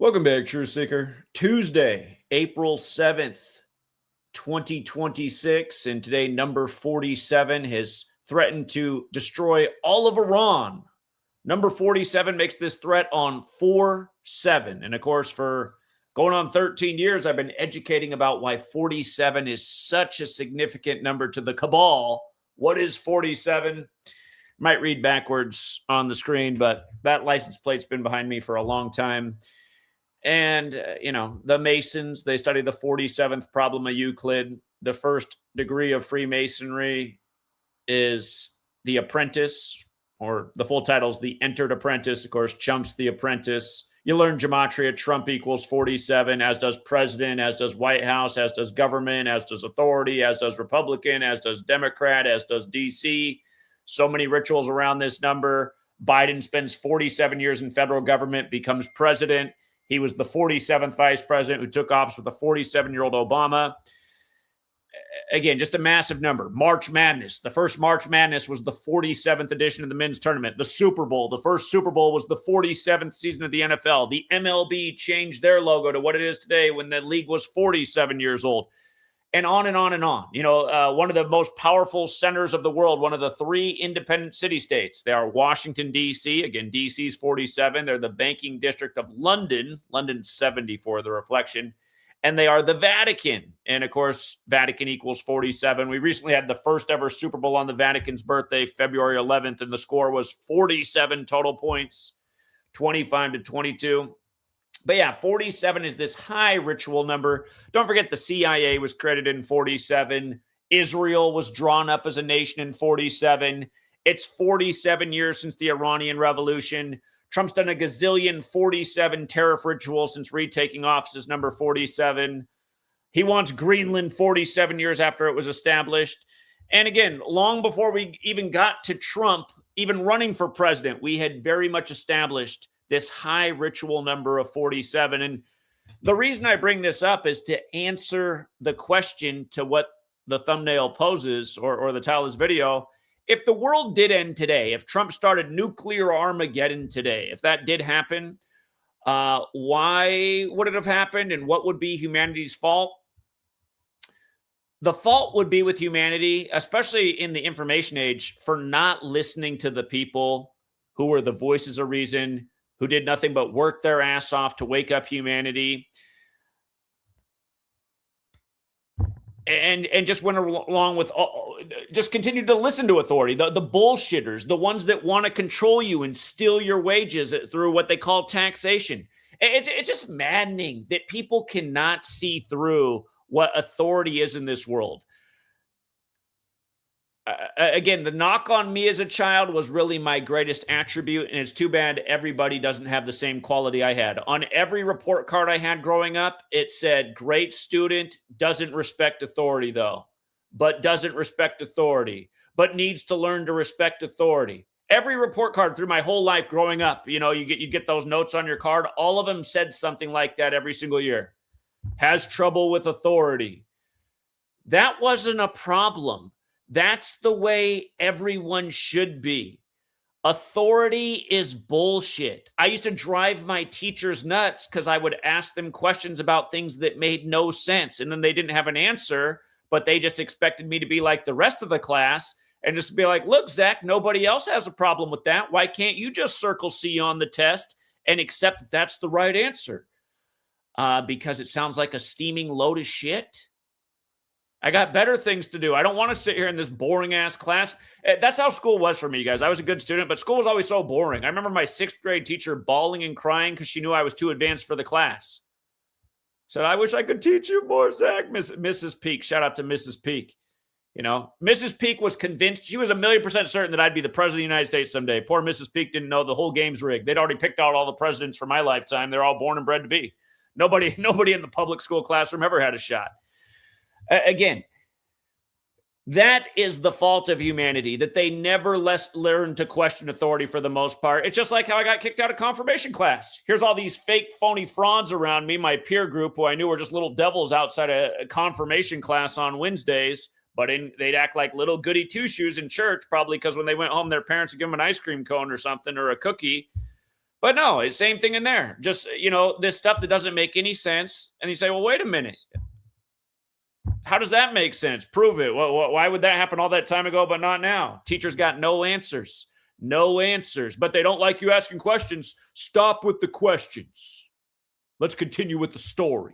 Welcome back, True Seeker. Tuesday, April 7th, 2026. And today, number 47 has threatened to destroy all of Iran. Number 47 makes this threat on 4-7. And of course, for going on 13 years, I've been educating about why 47 is such a significant number to the cabal. What is 47? Might read backwards on the screen, but that license plate's been behind me for a long time. And, the Masons, they study the 47th problem of Euclid. The first degree of Freemasonry is the apprentice, or the full title is the entered apprentice. Of course, Chump's the apprentice. You learn gematria. Trump equals 47, as does president, as does White House, as does government, as does authority, as does Republican, as does Democrat, as does DC. So many rituals around this number. Biden spends 47 years in federal government, becomes president. He was the 47th vice president who took office with a 47-year-old Obama. Again, just a massive number. March Madness. The first March Madness was the 47th edition of the men's tournament. The Super Bowl. The first Super Bowl was the 47th season of the NFL. The MLB changed their logo to what it is today when the league was 47 years old. And on and on and on. One of the most powerful centers of the world, one of the three independent city-states. They are Washington, D.C. Again, D.C. is 47. They're the banking district of London. London's 70 for the reflection. And they are the Vatican. And, of course, Vatican equals 47. We recently had the first ever Super Bowl on the Vatican's birthday, February 11th, and the score was 47 total points, 25-22. But yeah, 47 is this high ritual number. Don't forget the CIA was credited in 47. Israel was drawn up as a nation in 47. It's 47 years since the Iranian Revolution. Trump's done a gazillion 47 tariff rituals since retaking office as number 47. He wants Greenland 47 years after it was established. And again, long before we even got to Trump, even running for president, we had very much established this high ritual number of 47. And the reason I bring this up is to answer the question to what the thumbnail poses, or the title of this video. If the world did end today, if Trump started nuclear Armageddon today, if that did happen, why would it have happened, and what would be humanity's fault? The fault would be with humanity, especially in the information age, for not listening to the people who were the voices of reason, who did nothing but work their ass off to wake up humanity, and just went along with, just continued to listen to authority, the bullshitters, the ones that want to control you and steal your wages through what they call taxation. It's just maddening that people cannot see through what authority is in this world. Again, the knock on me as a child was really my greatest attribute, and it's too bad everybody doesn't have the same quality I had. On every report card I had growing up, it said, great student, doesn't respect authority though, but doesn't respect authority, but needs to learn to respect authority. Every report card through my whole life growing up, you get those notes on your card, all of them said something like that every single year. Has trouble with authority. That wasn't a problem. That's the way everyone should be. Authority is bullshit. I used to drive my teachers nuts because I would ask them questions about things that made no sense. And then they didn't have an answer, but they just expected me to be like the rest of the class and just be like, look, Zach, nobody else has a problem with that. Why can't you just circle C on the test and accept that that's the right answer? Because it sounds like a steaming load of shit. I got better things to do. I don't want to sit here in this boring-ass class. That's how school was for me, guys. I was a good student, but school was always so boring. I remember my 6th grade teacher bawling and crying because she knew I was too advanced for the class. Said, I wish I could teach you more, Zach. Mrs. Peak. Shout out to Mrs. Peak. Mrs. Peak was convinced. She was 1,000,000% certain that I'd be the president of the United States someday. Poor Mrs. Peak didn't know the whole game's rigged. They'd already picked out all the presidents for my lifetime. They're all born and bred to be. Nobody in the public school classroom ever had a shot. Again, that is the fault of humanity, that they never learn to question authority for the most part. It's just like how I got kicked out of confirmation class. Here's all these fake, phony frauds around me, my peer group, who I knew were just little devils outside a confirmation class on Wednesdays, but they'd act like little goody two-shoes in church, probably because when they went home, their parents would give them an ice cream cone or something or a cookie. But no, it's same thing in there. Just, this stuff that doesn't make any sense. And you say, well, wait a minute. How does that make sense? Prove it. Why would that happen all that time ago, but not now? Teachers got no answers. No answers. But they don't like you asking questions. Stop with the questions. Let's continue with the story.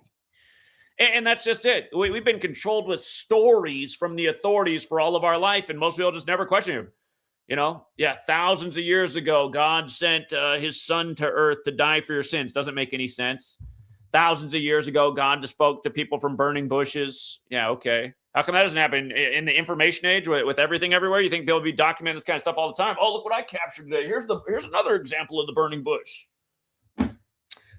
And that's just it. We've been controlled with stories from the authorities for all of our life, and most people just never question him. Thousands of years ago, God sent his son to earth to die for your sins. Doesn't make any sense. Thousands of years ago, God just spoke to people from burning bushes. Yeah, okay. How come that doesn't happen in the information age with everything everywhere? You think they'll be documenting this kind of stuff all the time? Oh, look what I captured today. Here's another example of the burning bush.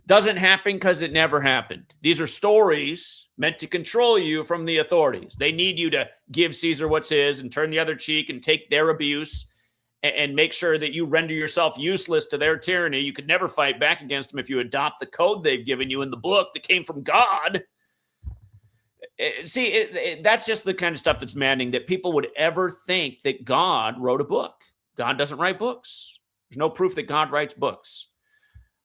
Doesn't happen because it never happened. These are stories meant to control you from the authorities. They need you to give Caesar what's his and turn the other cheek and take their abuse and make sure that you render yourself useless to their tyranny. You could never fight back against them if you adopt the code they've given you in the book that came from God. See, that's just the kind of stuff that's maddening, that people would ever think that God wrote a book. God doesn't write books. There's no proof that God writes books.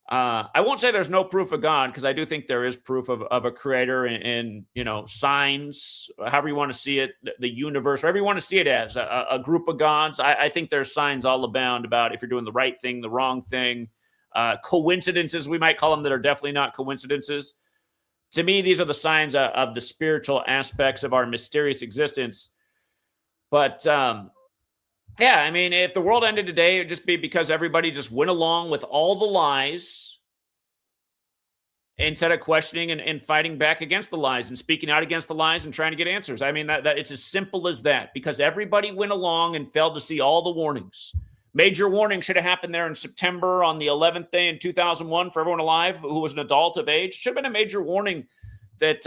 I won't say there's no proof of God, because I do think there is proof of a creator and signs, however you want to see it, the universe, whatever you want to see it as, a group of gods. I think there's signs all abound about if you're doing the right thing, the wrong thing, coincidences, we might call them, that are definitely not coincidences. To me, these are the signs of the spiritual aspects of our mysterious existence. But yeah, I mean, if the world ended today, it would just be because everybody just went along with all the lies instead of questioning and fighting back against the lies and speaking out against the lies and trying to get answers. I mean, that it's as simple as that, because everybody went along and failed to see all the warnings. Major warning should have happened there in September on the 11th day in 2001 for everyone alive who was an adult of age. Should have been a major warning that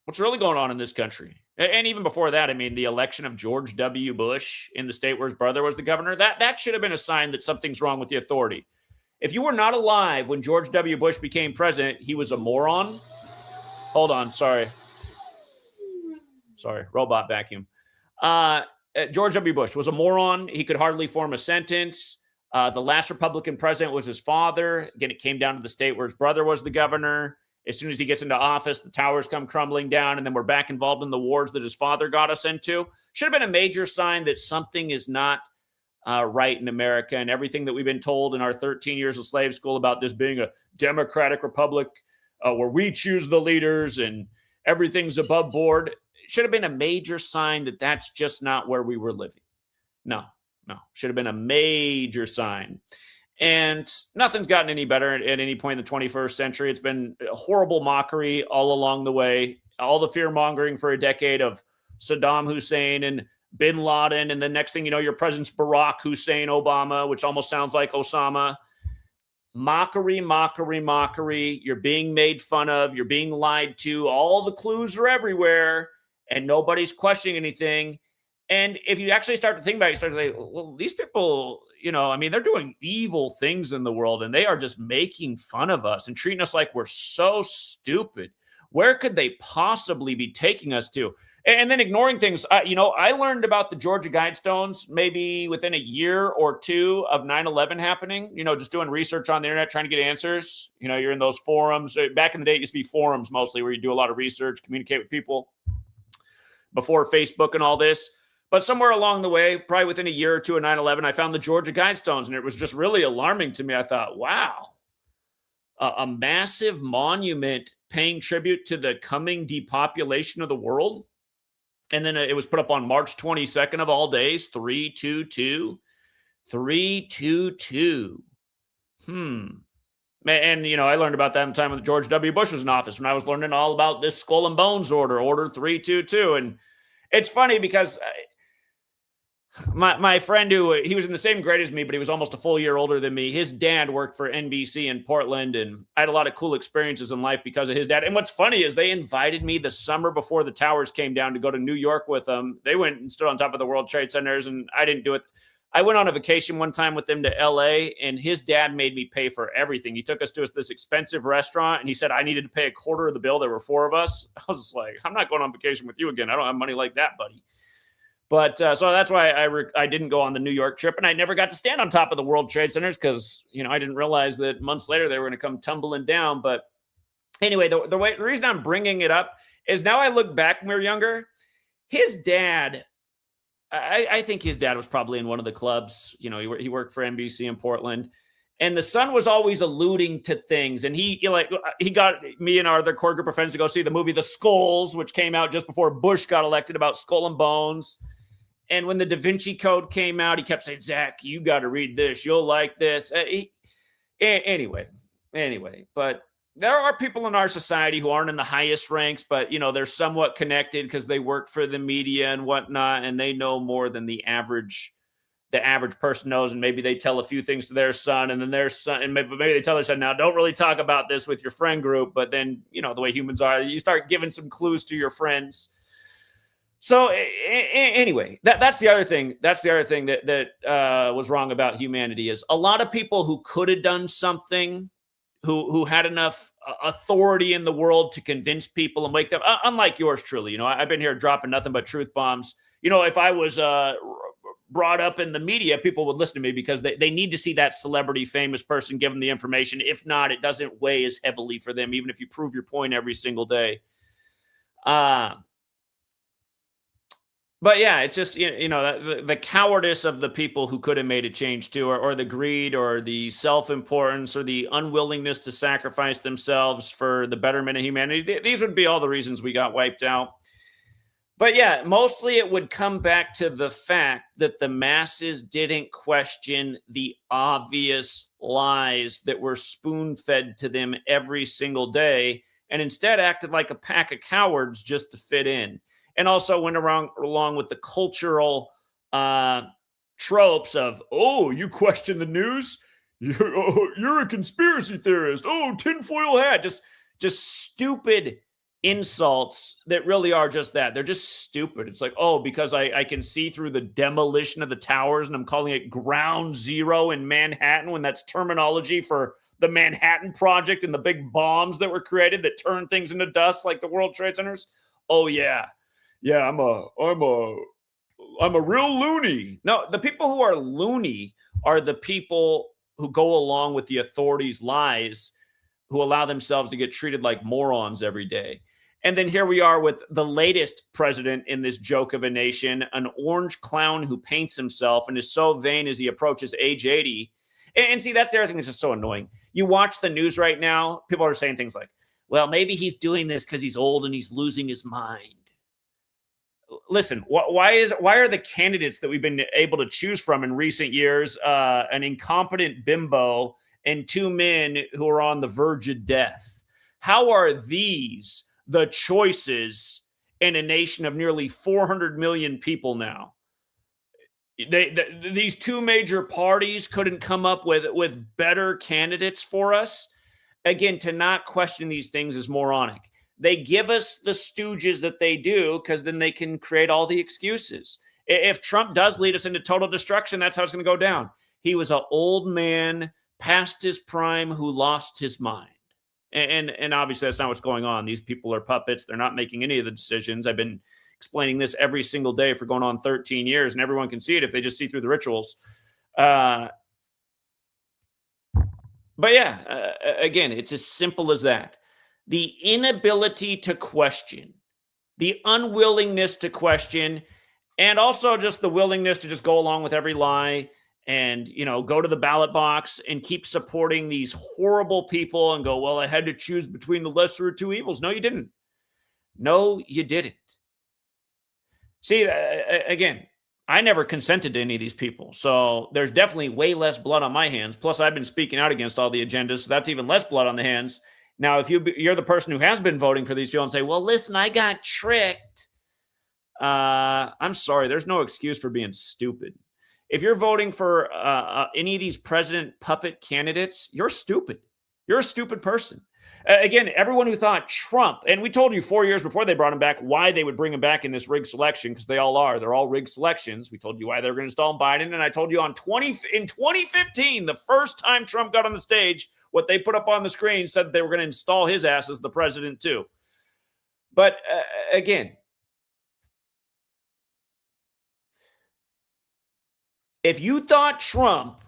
what's really going on in this country. And even before that, I mean, the election of George W. Bush in the state where his brother was the governor, that should have been a sign that something's wrong with the authority. If you were not alive when George W. Bush became president, he was a moron. Hold on, sorry, robot vacuum. George W. Bush was a moron. He could hardly form a sentence. The last Republican president was his father. Again, it came down to the state where his brother was the governor. As soon as he gets into office, the towers come crumbling down, and then we're back involved in the wars that his father got us into. Should have been a major sign that something is not right in America, and everything that we've been told in our 13 years of slave school about this being a democratic republic where we choose the leaders and everything's above board. It should have been a major sign that that's just not where we were living. No. Should have been a major sign. And nothing's gotten any better at any point in the 21st century. It's been a horrible mockery all along the way. All the fear-mongering for a decade of Saddam Hussein and bin Laden. And the next thing you know, your president's Barack Hussein Obama, which almost sounds like Osama. Mockery. You're being made fun of. You're being lied to. All the clues are everywhere, and nobody's questioning anything. And if you actually start to think about it, you start to say, well, these people, I mean, they're doing evil things in the world, and they are just making fun of us and treating us like we're so stupid. Where could they possibly be taking us to? And then ignoring things. I learned about the Georgia Guidestones maybe within a year or two of 9/11 happening, just doing research on the internet, trying to get answers. You're in those forums. Back in the day, it used to be forums mostly where you do a lot of research, communicate with people before Facebook and all this. But somewhere along the way, probably within a year or two of 9/11, I found the Georgia Guidestones, and it was just really alarming to me. I thought, wow, a massive monument paying tribute to the coming depopulation of the world. And then it was put up on March 22nd of all days, 322. 322. And, I learned about that in the time when George W. Bush was in office, when I was learning all about this Skull and Bones Order 322. And it's funny because my friend, he was in the same grade as me, but he was almost a full year older than me. His dad worked for NBC in Portland, and I had a lot of cool experiences in life because of his dad. And what's funny is they invited me the summer before the towers came down to go to New York with them. They went and stood on top of the World Trade Centers, and I didn't do it. I went on a vacation one time with them to LA, and his dad made me pay for everything. He took us to this expensive restaurant, and he said I needed to pay a quarter of the bill. There were four of us. I was just like, I'm not going on vacation with you again. I don't have money like that, buddy. But so that's why I didn't go on the New York trip, and I never got to stand on top of the World Trade Centers because, I didn't realize that months later they were going to come tumbling down. But anyway, the reason I'm bringing it up is now I look back when we were younger. His dad, I think his dad was probably in one of the clubs. He worked for NBC in Portland. And the son was always alluding to things. And he got me and our other core group of friends to go see the movie The Skulls, which came out just before Bush got elected, about Skull and Bones. And when the Da Vinci Code came out, he kept saying, Zach, you got to read this. You'll like this. Anyway. But there are people in our society who aren't in the highest ranks, but, they're somewhat connected because they work for the media and whatnot, and they know more than the average person knows, and maybe they tell a few things to their son, and then their son, and maybe they tell their son, now don't really talk about this with your friend group, but then, the way humans are, you start giving some clues to your friends. So anyway, that's the other thing. That's the other thing that was wrong about humanity is a lot of people who could have done something, who had enough authority in the world to convince people and wake them, unlike yours truly. I've been here dropping nothing but truth bombs. If I was brought up in the media, people would listen to me because they need to see that celebrity, famous person give them the information. If not, it doesn't weigh as heavily for them, even if you prove your point every single day. But yeah, it's just, the cowardice of the people who could have made a change too, or the greed or the self-importance or the unwillingness to sacrifice themselves for the betterment of humanity. These would be all the reasons we got wiped out. But yeah, mostly it would come back to the fact that the masses didn't question the obvious lies that were spoon-fed to them every single day, and instead acted like a pack of cowards just to fit in. And also went along with the cultural tropes of, oh, you question the news? You're a conspiracy theorist. Oh, tinfoil hat. Just stupid insults that really are just that. They're just stupid. It's like, oh, because I can see through the demolition of the towers and I'm calling it ground zero in Manhattan, when that's terminology for the Manhattan Project and the big bombs that were created that turn things into dust like the World Trade Centers. Oh yeah, I'm a real loony. No, the people who are loony are the people who go along with the authorities' lies, who allow themselves to get treated like morons every day. And then here we are with the latest president in this joke of a nation, an orange clown who paints himself and is so vain as he approaches age 80. And see, that's the other thing that's just so annoying. You watch the news right now, people are saying things like, well, maybe he's doing this because he's old and he's losing his mind. Listen, why are the candidates that we've been able to choose from in recent years an incompetent bimbo and two men who are on the verge of death? How are these the choices in a nation of nearly 400 million people now? These two major parties couldn't come up with better candidates for us. Again, to not question these things is moronic. They give us the stooges that they do because then they can create all the excuses. If Trump does lead us into total destruction, that's how it's going to go down. He was an old man past his prime who lost his mind. And obviously that's not what's going on. These people are puppets. They're not making any of the decisions. I've been explaining this every single day for going on 13 years, and everyone can see it if they just see through the rituals. But yeah, again, it's as simple as that. The inability to question, the unwillingness to question, and also just the willingness to just go along with every lie and, go to the ballot box and keep supporting these horrible people and go, well, I had to choose between the lesser of two evils. No, you didn't. No, you didn't. See, again, I never consented to any of these people. So there's definitely way less blood on my hands. Plus, I've been speaking out against all the agendas. So that's even less blood on the hands. Now, if you're the person who has been voting for these people and say, well, listen, I got tricked. I'm sorry. There's no excuse for being stupid. If you're voting for any of these president puppet candidates, you're stupid. You're a stupid person. Again, everyone who thought Trump, and we told you 4 years before they brought him back why they would bring him back in this rigged selection, because they all are. They're all rigged selections. We told you why they were going to install Biden, and I told you in 2015, the first time Trump got on the stage, what they put up on the screen said that they were going to install his ass as the president too. But again, If you thought Trump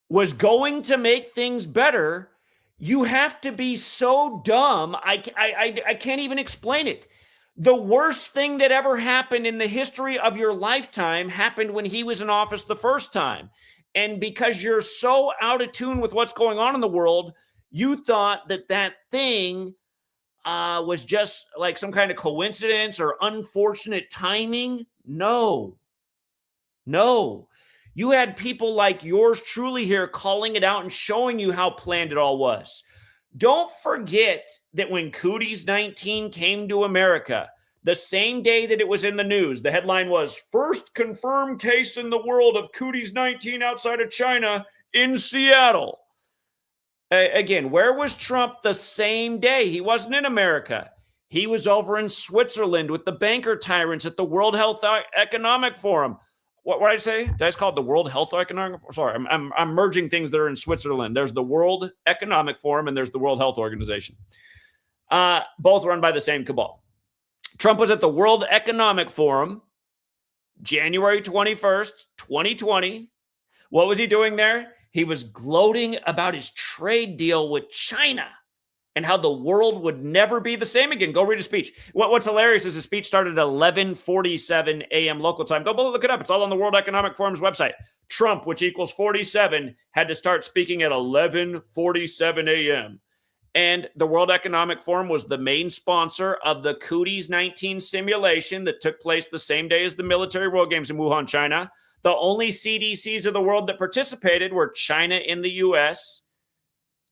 was going to make things better, you have to be so dumb. I can't even explain it. The worst thing that ever happened in the history of your lifetime happened when he was in office the first time. And because you're so out of tune with what's going on in the world, you thought that that thing was just like some kind of coincidence or unfortunate timing. No. You had people like yours truly here calling it out and showing you how planned it all was. Don't forget that when Cooties 19 came to America, the same day that it was in the news, the headline was first confirmed case in the world of Cooties 19 outside of China in Seattle. Again, where was Trump the same day? He wasn't in America. He was over in Switzerland with the banker tyrants at the World Health Economic Forum. What did I say? Did I just call it the World Health Economic Forum? Sorry, I'm merging things that are in Switzerland. There's the World Economic Forum and there's the World Health Organization. Both run by the same cabal. Trump was at the World Economic Forum, January 21st, 2020. What was he doing there? He was gloating about his trade deal with China and how the world would never be the same again. Go read his speech. What's hilarious is his speech started at 11:47 a.m. local time. Go look it up. It's all on the World Economic Forum's website. Trump, which equals 47, had to start speaking at 11:47 a.m. And the World Economic Forum was the main sponsor of the Cooties 19 simulation that took place the same day as the military World Games in Wuhan, China. The only CDCs of the world that participated were China and the U.S.,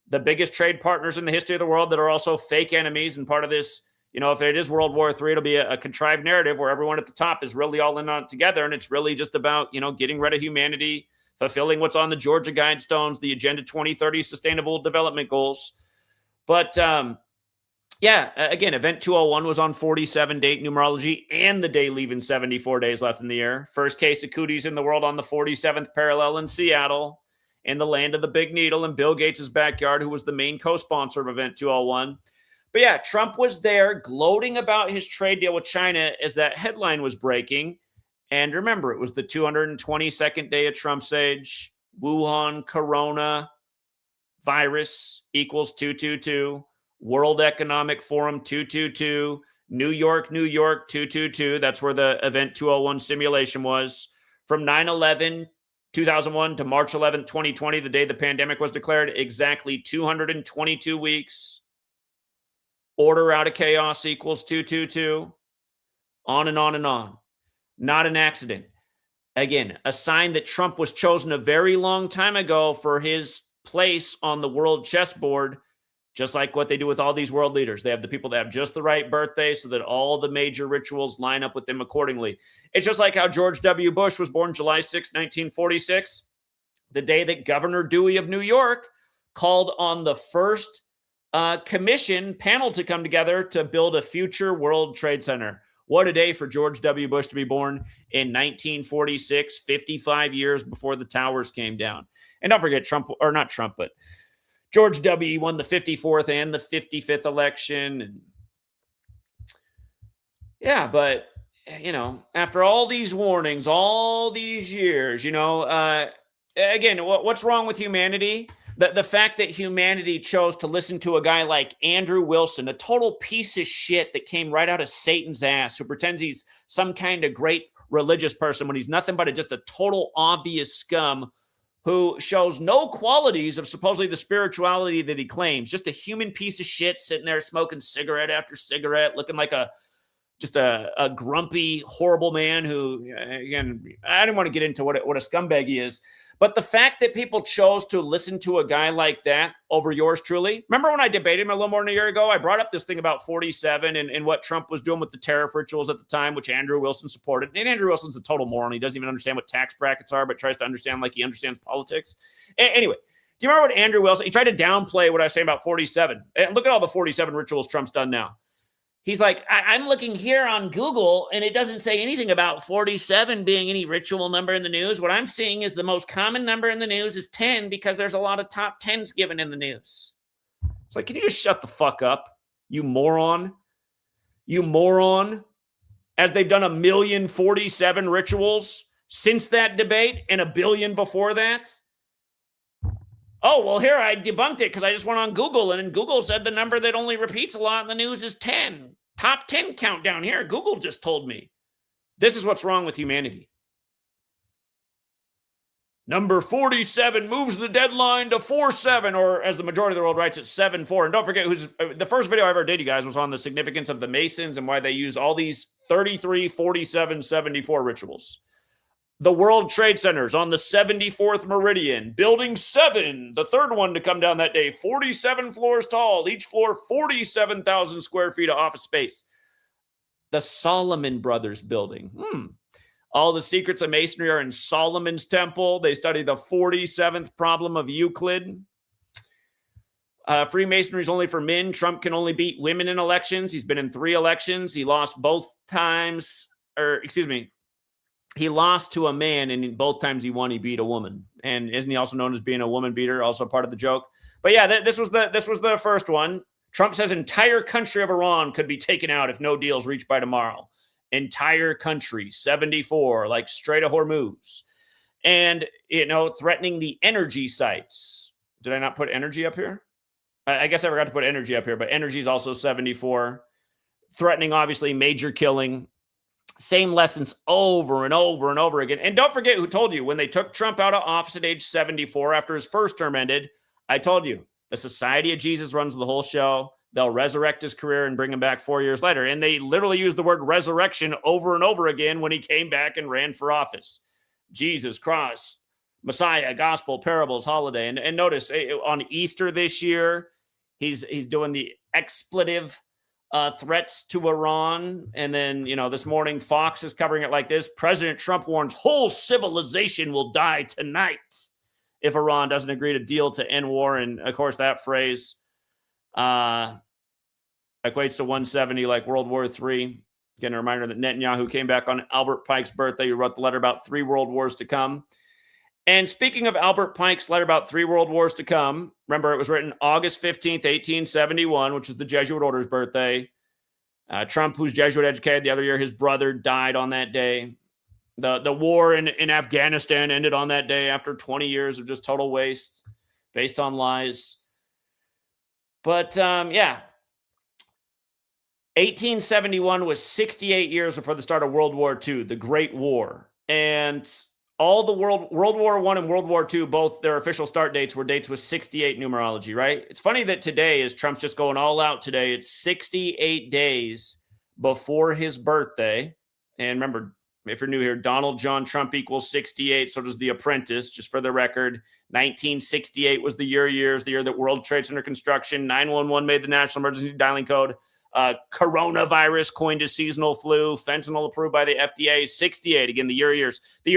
the biggest trade partners in the history of the world that are also fake enemies. And part of this, if it is World War III, it'll be a contrived narrative where everyone at the top is really all in on it together. And it's really just about, getting rid of humanity, fulfilling what's on the Georgia Guidestones, the Agenda 2030 Sustainable Development Goals. But again, Event 201 was on 47 date numerology and the day leaving 74 days left in the year. First case of cooties in the world on the 47th parallel in Seattle, in the land of the big needle in Bill Gates' backyard, who was the main co-sponsor of Event 201. But yeah, Trump was there gloating about his trade deal with China as that headline was breaking. And remember, it was the 222nd day of Trump's age. Wuhan, Corona, virus equals 222. World Economic Forum 222. New York, 222. That's where the Event 201 simulation was. From 9/11, 2001 to March 11th, 2020, the day the pandemic was declared, exactly 222 weeks. Order out of chaos equals 222. On and on and on. Not an accident. Again, a sign that Trump was chosen a very long time ago for his place on the world chessboard, just like what they do with all these world leaders. They have the people that have just the right birthday so that all the major rituals line up with them accordingly. It's just like how George W. Bush was born July 6, 1946, the day that Governor Dewey of New York called on the first commission panel to come together to build a future World Trade Center. What a day for George W. Bush to be born in 1946, 55 years before the towers came down. And don't forget but George W. won the 54th and the 55th election. And yeah, but, after all these warnings, all these years, again, what's wrong with humanity? The fact that humanity chose to listen to a guy like Andrew Wilson, a total piece of shit that came right out of Satan's ass, who pretends he's some kind of great religious person when he's nothing but just a total obvious scum who shows no qualities of supposedly the spirituality that he claims. Just a human piece of shit sitting there smoking cigarette after cigarette, looking like a grumpy, horrible man who, again, I didn't want to get into what a scumbag he is. But the fact that people chose to listen to a guy like that over yours truly. Remember when I debated him a little more than a year ago? I brought up this thing about 47 and what Trump was doing with the tariff rituals at the time, which Andrew Wilson supported. And Andrew Wilson's a total moron. He doesn't even understand what tax brackets are, but tries to understand like he understands politics. Anyway, do you remember what Andrew Wilson, he tried to downplay what I was saying about 47. And look at all the 47 rituals Trump's done now. He's like, I'm looking here on Google, and it doesn't say anything about 47 being any ritual number in the news. What I'm seeing is the most common number in the news is 10 because there's a lot of top 10s given in the news. It's like, can you just shut the fuck up, you moron? You moron. As they've done 1,047 rituals since that debate and 1 billion before that? Oh, well, here, I debunked it because I just went on Google, and Google said the number that only repeats a lot in the news is 10. Top 10 countdown here. Google just told me. This is what's wrong with humanity. Number 47 moves the deadline to 4-7, or as the majority of the world writes, it's 7-4. And don't forget, the first video I ever did, you guys, was on the significance of the Masons and why they use all these 33, 47, 74 rituals. The World Trade Centers on the 74th meridian, Building 7, the third one to come down that day, 47 floors tall, each floor 47,000 square feet of office space. The Solomon Brothers building. All the secrets of masonry are in Solomon's temple. They study the 47th problem of Euclid. Freemasonry is only for men. Trump can only beat women in elections. He's been in 3 elections. He lost both times, he lost to a man, and both times he won, he beat a woman. And isn't he also known as being a woman beater? Also part of the joke. But yeah, this was the first one. Trump says entire country of Iran could be taken out if no deals reached by tomorrow. Entire country, 74, like Strait of Hormuz. And, threatening the energy sites. Did I not put energy up here? I guess I forgot to put energy up here, but energy is also 74. Threatening, obviously, major killing. Same lessons over and over and over again. And don't forget who told you when they took Trump out of office at age 74 after his first term ended. I told you, the Society of Jesus runs the whole show. They'll resurrect his career and bring him back 4 years later. And they literally used the word resurrection over and over again when he came back and ran for office. Jesus, cross, Messiah, gospel, parables, holiday. And notice on Easter this year, he's doing the expletive threats to Iran. And then, this morning, Fox is covering it like this. President Trump warns whole civilization will die tonight if Iran doesn't agree to deal to end war. And of course, that phrase equates to 170, like World War III. Again, a reminder that Netanyahu came back on Albert Pike's birthday. He wrote the letter about 3 world wars to come. And speaking of Albert Pike's letter about 3 world wars to come, remember, it was written August 15th, 1871, which is the Jesuit order's birthday. Trump, who's Jesuit educated the other year, his brother died on that day. The war in Afghanistan ended on that day after 20 years of just total waste based on lies. But, 1871 was 68 years before the start of World War II, the Great War. And all the World War I and World War II, both their official start dates were dates with 68 numerology, right? It's funny that today, as Trump's just going all out today, it's 68 days before his birthday. And remember, if you're new here, Donald John Trump equals 68. So does The Apprentice, just for the record. 1968 was the year that World Trade Center construction. 911 made the national emergency dialing code. Coronavirus coined as seasonal flu. Fentanyl approved by the FDA. 68, again, the year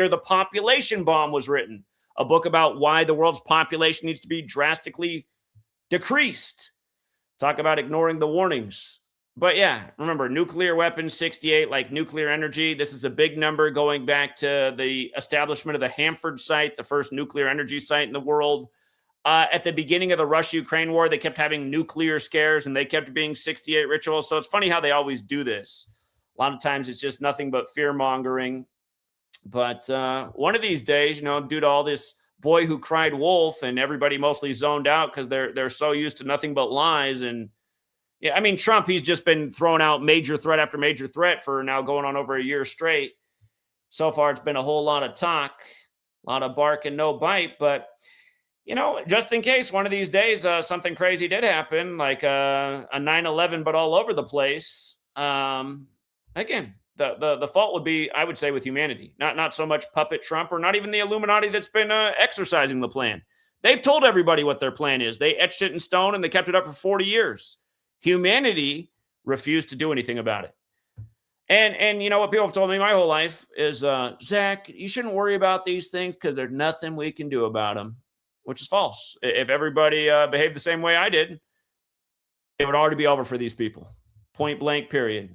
the population bomb was written. A book about why the world's population needs to be drastically decreased. Talk about ignoring the warnings. But yeah, remember, nuclear weapons, 68, like nuclear energy. This is a big number going back to the establishment of the Hanford site, the first nuclear energy site in the world. At the beginning of the Russia-Ukraine war, they kept having nuclear scares, and they kept being 68 rituals. So it's funny how they always do this. A lot of times it's just nothing but fear-mongering. But one of these days, due to all this boy who cried wolf and everybody mostly zoned out because they're so used to nothing but lies. And yeah, I mean, Trump, he's just been throwing out major threat after major threat for now going on over a year straight. So far, it's been a whole lot of talk, a lot of bark and no bite. But, just in case one of these days something crazy did happen, like a 9/11, but all over the place, again, the fault would be, I would say, with humanity, not so much puppet Trump or not even the Illuminati that's been exercising the plan. They've told everybody what their plan is. They etched it in stone and they kept it up for 40 years. Humanity refused to do anything about it. And what people have told me my whole life is, Zach, you shouldn't worry about these things because there's nothing we can do about them, which is false. If everybody behaved the same way I did, it would already be over for these people. Point blank, period.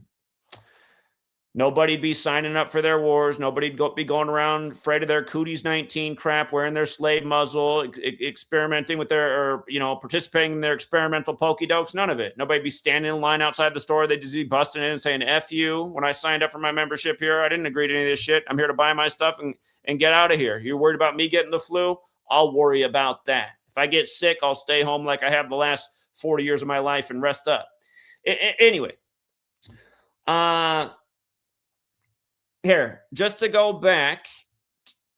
Nobody'd be signing up for their wars. Nobody'd be going around afraid of their cooties 19 crap, wearing their slave muzzle, experimenting with their, or, participating in their experimental pokey dokes. None of it. Nobody'd be standing in line outside the store. They'd just be busting in and saying, F you. When I signed up for my membership here, I didn't agree to any of this shit. I'm here to buy my stuff and get out of here. You're worried about me getting the flu? I'll worry about that. If I get sick, I'll stay home like I have the last 40 years of my life and rest up. Anyway, here, just to go back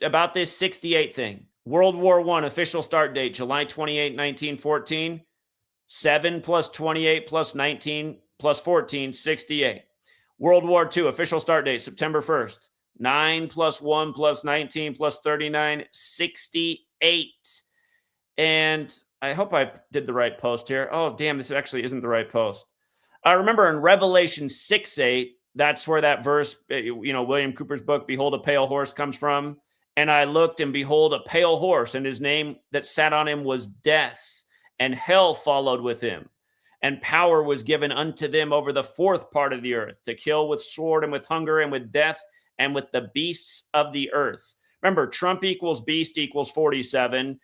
about this 68 thing. World War I official start date, July 28, 1914. 7 plus 28 plus 19 plus 14, 68. World War II official start date, September 1st. 9 plus 1 plus 19 plus 39, 68. And I hope I did the right post here. Oh, damn, this actually isn't the right post. I remember in Revelation 6:8, that's where that verse, William Cooper's book, Behold a Pale Horse, comes from. And I looked, and behold, a pale horse, and his name that sat on him was Death, and hell followed with him. And power was given unto them over the fourth part of the earth, to kill with sword and with hunger and with death and with the beasts of the earth. Remember, Trump equals beast equals 47.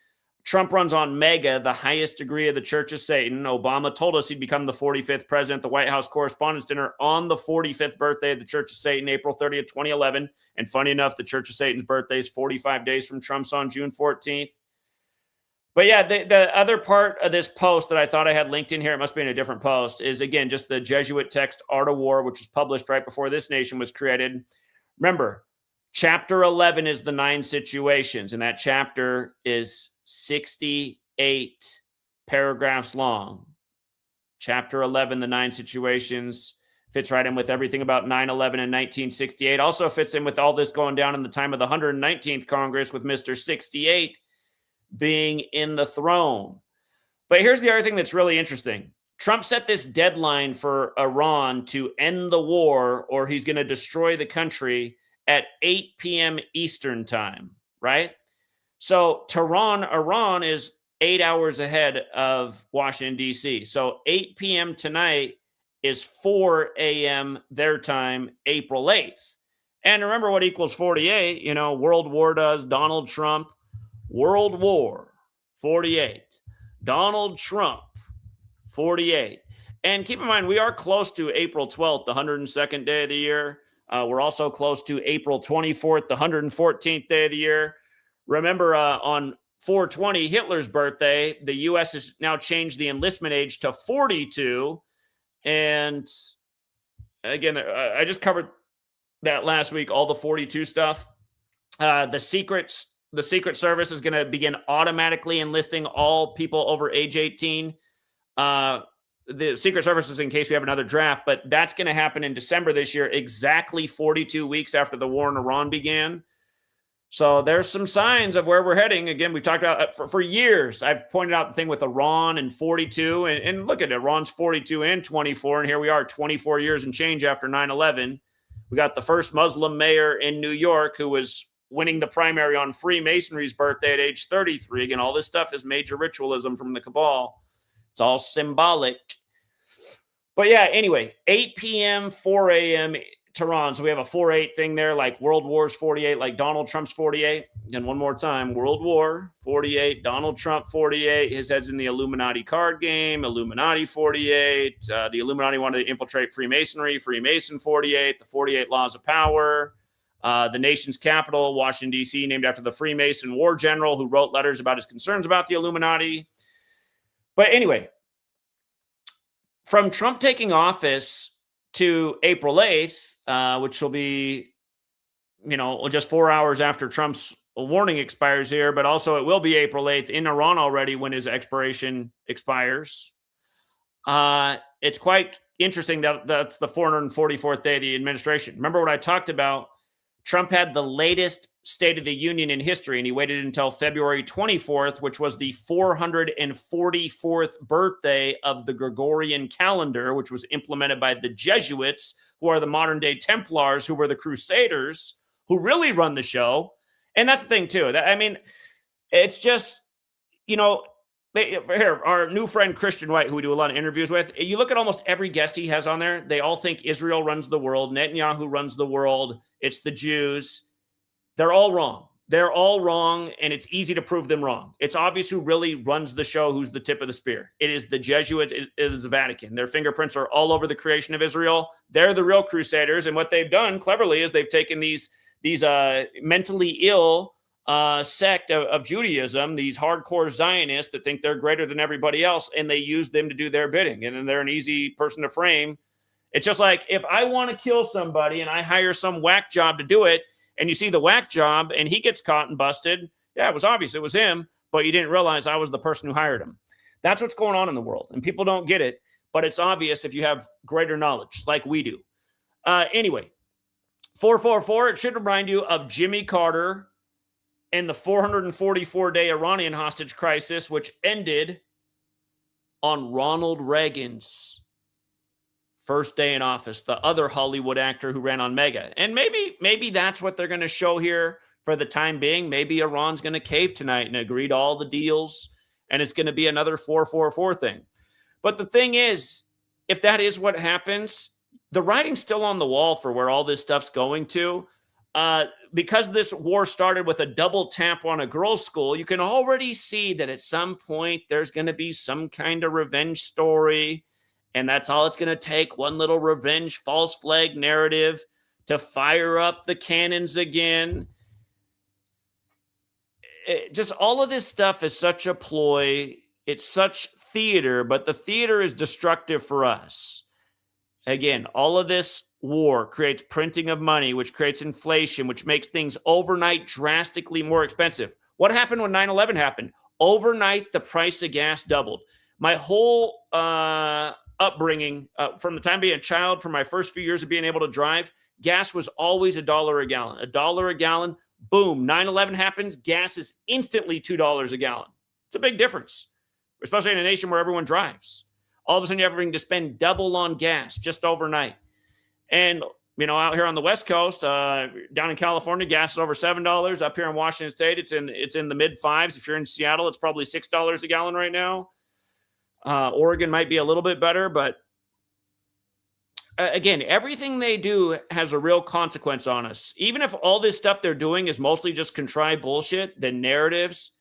Trump runs on MAGA, the highest degree of the Church of Satan. Obama told us he'd become the 45th president. The White House Correspondents' Dinner on the 45th birthday of the Church of Satan, April 30th, 2011. And funny enough, the Church of Satan's birthday is 45 days from Trump's on June 14th. But yeah, the other part of this post that I thought I had linked in here, it must be in a different post, is again, just the Jesuit text, Art of War, which was published right before this nation was created. Remember, chapter 11 is the 9 situations, and that chapter is 68 paragraphs long. Chapter 11, the 9 situations, fits right in with everything about 9/11 and 1968. Also fits in with all this going down in the time of the 119th Congress with Mr. 68 being in the throne. But here's the other thing that's really interesting. Trump set this deadline for Iran to end the war, or he's going to destroy the country, at 8 p.m. Eastern time, right? So Tehran, Iran is 8 hours ahead of Washington, D.C. So 8 p.m. tonight is 4 a.m. their time, April 8th. And remember what equals 48, World War does, Donald Trump, World War, 48. Donald Trump, 48. And keep in mind, we are close to April 12th, the 102nd day of the year. We're also close to April 24th, the 114th day of the year. Remember, on 4/20, Hitler's birthday, the U.S. has now changed the enlistment age to 42. And again, I just covered that last week, all the 42 stuff. The Secret Service is going to begin automatically enlisting all people over age 18. The Secret Service is in case we have another draft, but that's going to happen in December this year, exactly 42 weeks after the war in Iran began. So there's some signs of where we're heading. Again, we talked about for years. I've pointed out the thing with Iran and 42, and look at it. Iran's 42 and 24, and here we are 24 years and change after 9/11. We got the first Muslim mayor in New York who was winning the primary on Freemasonry's birthday at age 33. Again, all this stuff is major ritualism from the cabal. It's all symbolic. But yeah, anyway, 8 p.m., 4 a.m., Tehran. So we have a 4/8 thing there, like World War's 48, like Donald Trump's 48. And one more time, World War 48, Donald Trump 48. His head's in the Illuminati card game, Illuminati 48. The Illuminati wanted to infiltrate Freemasonry, Freemason 48, the 48 Laws of Power. The nation's capital, Washington, D.C., named after the Freemason war general who wrote letters about his concerns about the Illuminati. But anyway, from Trump taking office to April 8th, which will be, just 4 hours after Trump's warning expires here, but also it will be April 8th in Iran already when his expiration expires. It's quite interesting that that's the 444th day of the administration. Remember what I talked about? Trump had the latest State of the Union in history, and he waited until February 24th, which was the 444th birthday of the Gregorian calendar, which was implemented by the Jesuits, who are the modern-day Templars, who were the Crusaders, who really run the show. And that's the thing, too. It's just, Here, our new friend Christian White, who we do a lot of interviews with, you look at almost every guest he has on there, they all think Israel runs the world, Netanyahu runs the world, it's the Jews. They're all wrong. They're all wrong, and it's easy to prove them wrong. It's obvious who really runs the show, who's the tip of the spear. It is the Jesuit, it is the Vatican. Their fingerprints are all over the creation of Israel. They're the real crusaders, and what they've done cleverly is they've taken these mentally ill sect of Judaism, these hardcore Zionists that think they're greater than everybody else, and they use them to do their bidding, and then they're an easy person to frame. It's just like, if I want to kill somebody and I hire some whack job to do it, and you see the whack job and he gets caught and busted, yeah, it was obvious it was him, but you didn't realize I was the person who hired him. That's what's going on in the world, and people don't get it, but it's obvious if you have greater knowledge like we do. Anyway, 444, it should remind you of Jimmy Carter and the 444-day Iranian hostage crisis, which ended on Ronald Reagan's first day in office, the other Hollywood actor who ran on Mega. And maybe that's what they're going to show here for the time being. Maybe Iran's going to cave tonight and agree to all the deals, and it's going to be another 444 thing. But the thing is, if that is what happens, the writing's still on the wall for where all this stuff's going to. Because this war started with a double tap on a girls' school, you can already see that at some point there's going to be some kind of revenge story. And that's all it's going to take, one little revenge false flag narrative to fire up the cannons again. Just all of this stuff is such a ploy. It's such theater, but the theater is destructive for us. Again, all of this war creates printing of money, which creates inflation, which makes things overnight drastically more expensive. What happened when 9/11 happened? Overnight, the price of gas doubled. My whole upbringing, from the time being a child, from my first few years of being able to drive, gas was always $1 a gallon. $1 a gallon, boom, 9/11 happens, gas is instantly $2 a gallon. It's a big difference, especially in a nation where everyone drives. All of a sudden, you're having to spend double on gas just overnight. And, out here on the West Coast, down in California, gas is over $7. Up here in Washington State, it's in the mid-5s. If you're in Seattle, it's probably $6 a gallon right now. Oregon might be a little bit better, but again, everything they do has a real consequence on us. Even if all this stuff they're doing is mostly just contrived bullshit, the narratives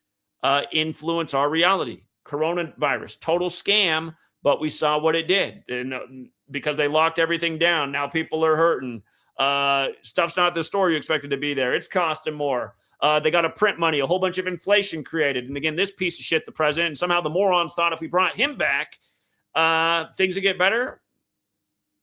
influence our reality. Coronavirus, total scam, but we saw what it did. And because they locked everything down, now people are hurting. Stuff's not at the store you expected to be there. It's costing more. They got to print money, a whole bunch of inflation created. And again, this piece of shit, the president, and somehow the morons thought if we brought him back, things would get better.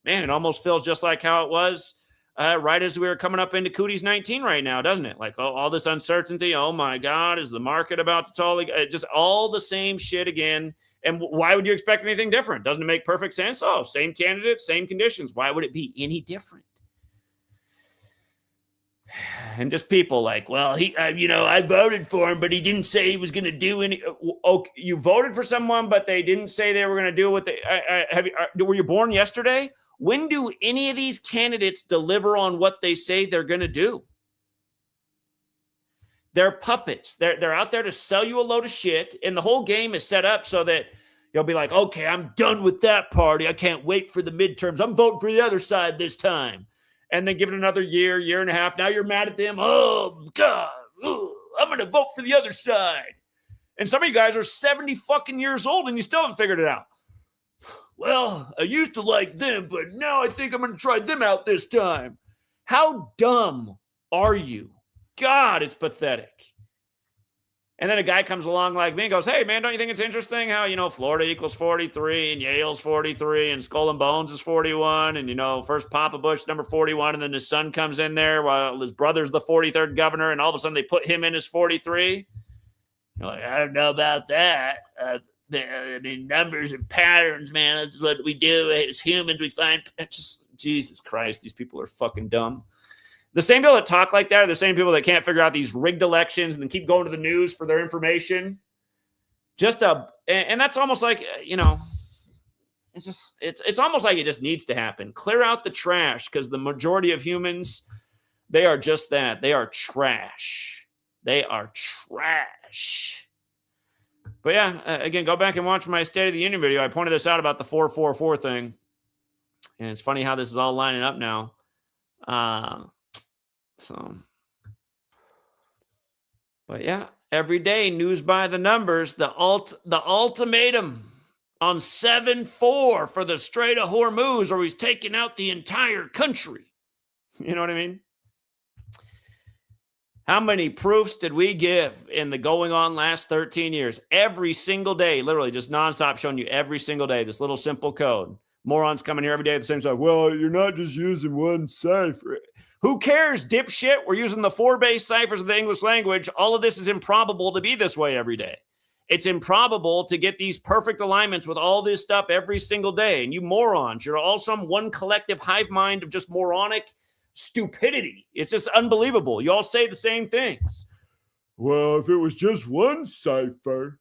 Man, it almost feels just like how it was right as we were coming up into Cooties 19 right now, doesn't it? Like all this uncertainty. Oh my God, is the market about to totally just all the same shit again? And why would you expect anything different? Doesn't it make perfect sense? Oh, same candidate, same conditions. Why would it be any different? And just people like, well, I voted for him, but he didn't say he was going to do any. Okay, you voted for someone, but they didn't say they were going to do what they. Were you born yesterday? When do any of these candidates deliver on what they say they're going to do? They're puppets. They're out there to sell you a load of shit, and the whole game is set up so that you'll be like, okay, I'm done with that party. I can't wait for the midterms. I'm voting for the other side this time. And then give it another year and a half. Now you're mad at them. Oh, God. I'm going to vote for the other side. And some of you guys are 70 fucking years old and you still haven't figured it out. Well, I used to like them, but now I think I'm going to try them out this time. How dumb are you? God, it's pathetic. And then a guy comes along like me and goes, hey, man, don't you think it's interesting how, Florida equals 43 and Yale's 43 and Skull and Bones is 41 and, first Papa Bush, number 41, and then his son comes in there while his brother's the 43rd governor, and all of a sudden they put him in as 43. You're like, I don't know about that. Numbers and patterns, man, that's what we do as humans. We find just Jesus Christ, these people are fucking dumb. The same people that talk like that are the same people that can't figure out these rigged elections and then keep going to the news for their information. And that's almost like, it's almost like it just needs to happen. Clear out the trash, because the majority of humans, they are just that. They are trash. They are trash. But yeah, again, go back and watch my State of the Union video. I pointed this out about the 444 thing. And it's funny how this is all lining up now. But yeah, every day, news by the numbers, the ultimatum on 7-4 for the Strait of Hormuz, or he's taking out the entire country. You know what I mean? How many proofs did we give in the going on last 13 years? Every single day, literally just nonstop showing you every single day this little simple code. Morons coming here every day at the same time. Well, you're not just using one cipher. Who cares, dipshit? We're using the 4 base ciphers of the English language. All of this is improbable to be this way every day. It's improbable to get these perfect alignments with all this stuff every single day. And you morons, you're all some one collective hive mind of just moronic stupidity. It's just unbelievable. You all say the same things. Well, if it was just one cipher.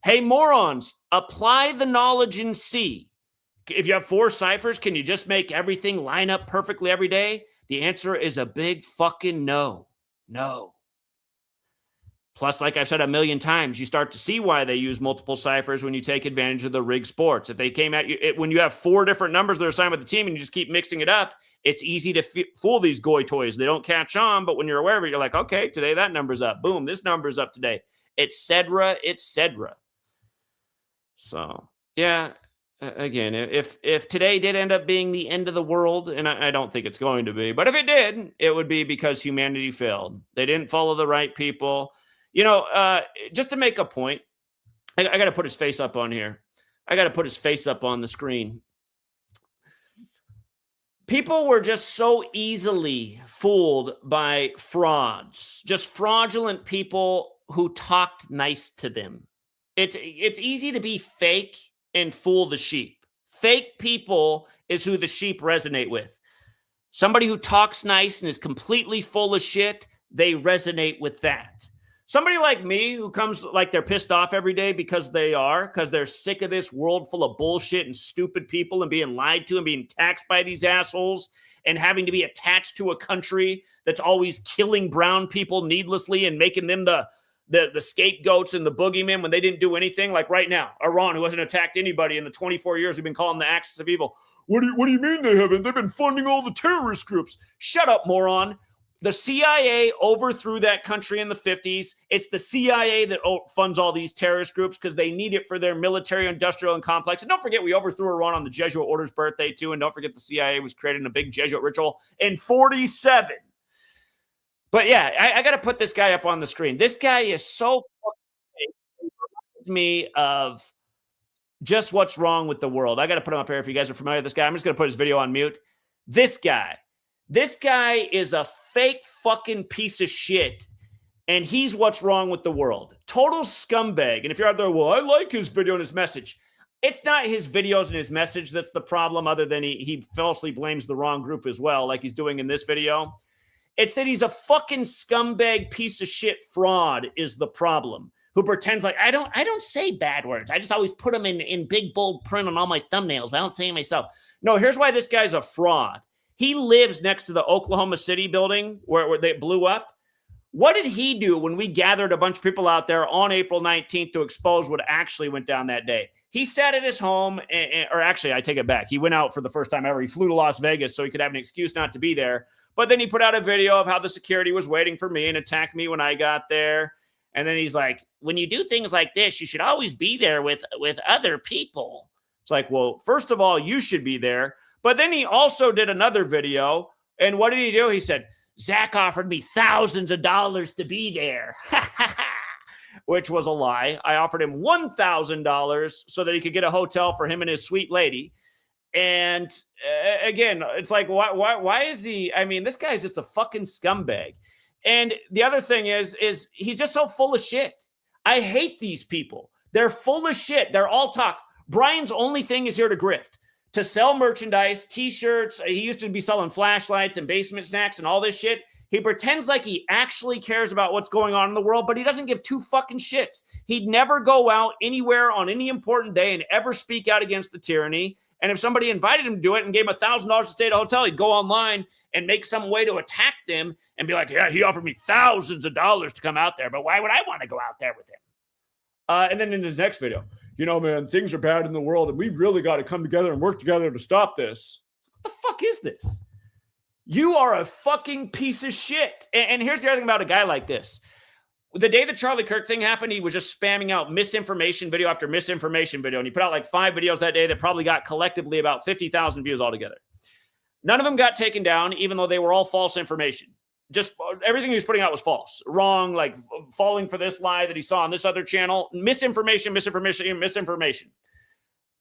Hey, morons, apply the knowledge and see. If you have 4 ciphers, can you just make everything line up perfectly every day? The answer is a big fucking no. No. Plus, like I've said a million times, you start to see why they use multiple ciphers when you take advantage of the rigged sports. If they came at you, when you have 4 different numbers that are assigned with the team and you just keep mixing it up, it's easy to fool these goy toys. They don't catch on, but when you're aware of it, you're like, okay, today that number's up. Boom, this number's up today. Etc. etc. So, yeah. Again, if today did end up being the end of the world, and I don't think it's going to be, but if it did, it would be because humanity failed. They didn't follow the right people. You know, just to make a point, I got to put his face up on here. I got to put his face up on the screen. People were just so easily fooled by frauds, just fraudulent people who talked nice to them. It's easy to be fake and fool the sheep. Fake people is who the sheep resonate with. Somebody who talks nice and is completely full of shit, they resonate with that. Somebody like me who comes like they're pissed off every day because they're sick of this world full of bullshit and stupid people and being lied to and being taxed by these assholes and having to be attached to a country that's always killing brown people needlessly and making them the scapegoats and the boogeymen when they didn't do anything. Like right now, Iran, who hasn't attacked anybody in the 24 years we've been calling the axis of evil. What do you mean they haven't? They've been funding all the terrorist groups. Shut up, moron. The CIA overthrew that country in the 50s. It's the CIA that funds all these terrorist groups because they need it for their military, industrial, and complex. And don't forget, we overthrew Iran on the Jesuit order's birthday, too. And don't forget, the CIA was creating a big Jesuit ritual in 47. But yeah, I got to put this guy up on the screen. This guy is so fucking reminds me of just what's wrong with the world. I got to put him up here if you guys are familiar with this guy. I'm just going to put his video on mute. This guy is a fake fucking piece of shit, and he's what's wrong with the world. Total scumbag. And if you're out there, well, I like his video and his message. It's not his videos and his message that's the problem, other than he falsely blames the wrong group as well, like he's doing in this video. It's that he's a fucking scumbag piece of shit fraud is the problem, who pretends like, I don't say bad words. I just always put them in big, bold print on all my thumbnails, but I don't say them myself. No, here's why this guy's a fraud. He lives next to the Oklahoma City building where they blew up. What did he do when we gathered a bunch of people out there on April 19th to expose what actually went down that day? He sat at his home, or actually, I take it back. He went out for the first time ever. He flew to Las Vegas so he could have an excuse not to be there. But then he put out a video of how the security was waiting for me and attacked me when I got there. And then he's like, when you do things like this, you should always be there with other people. It's like, well, first of all, you should be there. But then he also did another video. And what did he do? He said, Zach offered me thousands of dollars to be there, which was a lie. I offered him $1,000 so that he could get a hotel for him and his sweet lady. And again, it's like, why is he? I mean, this guy's just a fucking scumbag. And the other thing is he's just so full of shit. I hate these people. They're full of shit. They're all talk. Brian's only thing is here to grift, to sell merchandise, t-shirts. He used to be selling flashlights and basement snacks and all this shit. He pretends like he actually cares about what's going on in the world, but he doesn't give two fucking shits. He'd never go out anywhere on any important day and ever speak out against the tyranny. And if somebody invited him to do it and gave him $1,000 to stay at a hotel, he'd go online and make some way to attack them and be like, yeah, he offered me thousands of dollars to come out there, but why would I want to go out there with him? And then in his next video, man, things are bad in the world and we really got to come together and work together to stop this. What the fuck is this? You are a fucking piece of shit. And here's the other thing about a guy like this. The day the Charlie Kirk thing happened, he was just spamming out misinformation video after misinformation video. And he put out like 5 videos that day that probably got collectively about 50,000 views altogether. None of them got taken down, even though they were all false information. Just everything he was putting out was false, wrong, like falling for this lie that he saw on this other channel. Misinformation.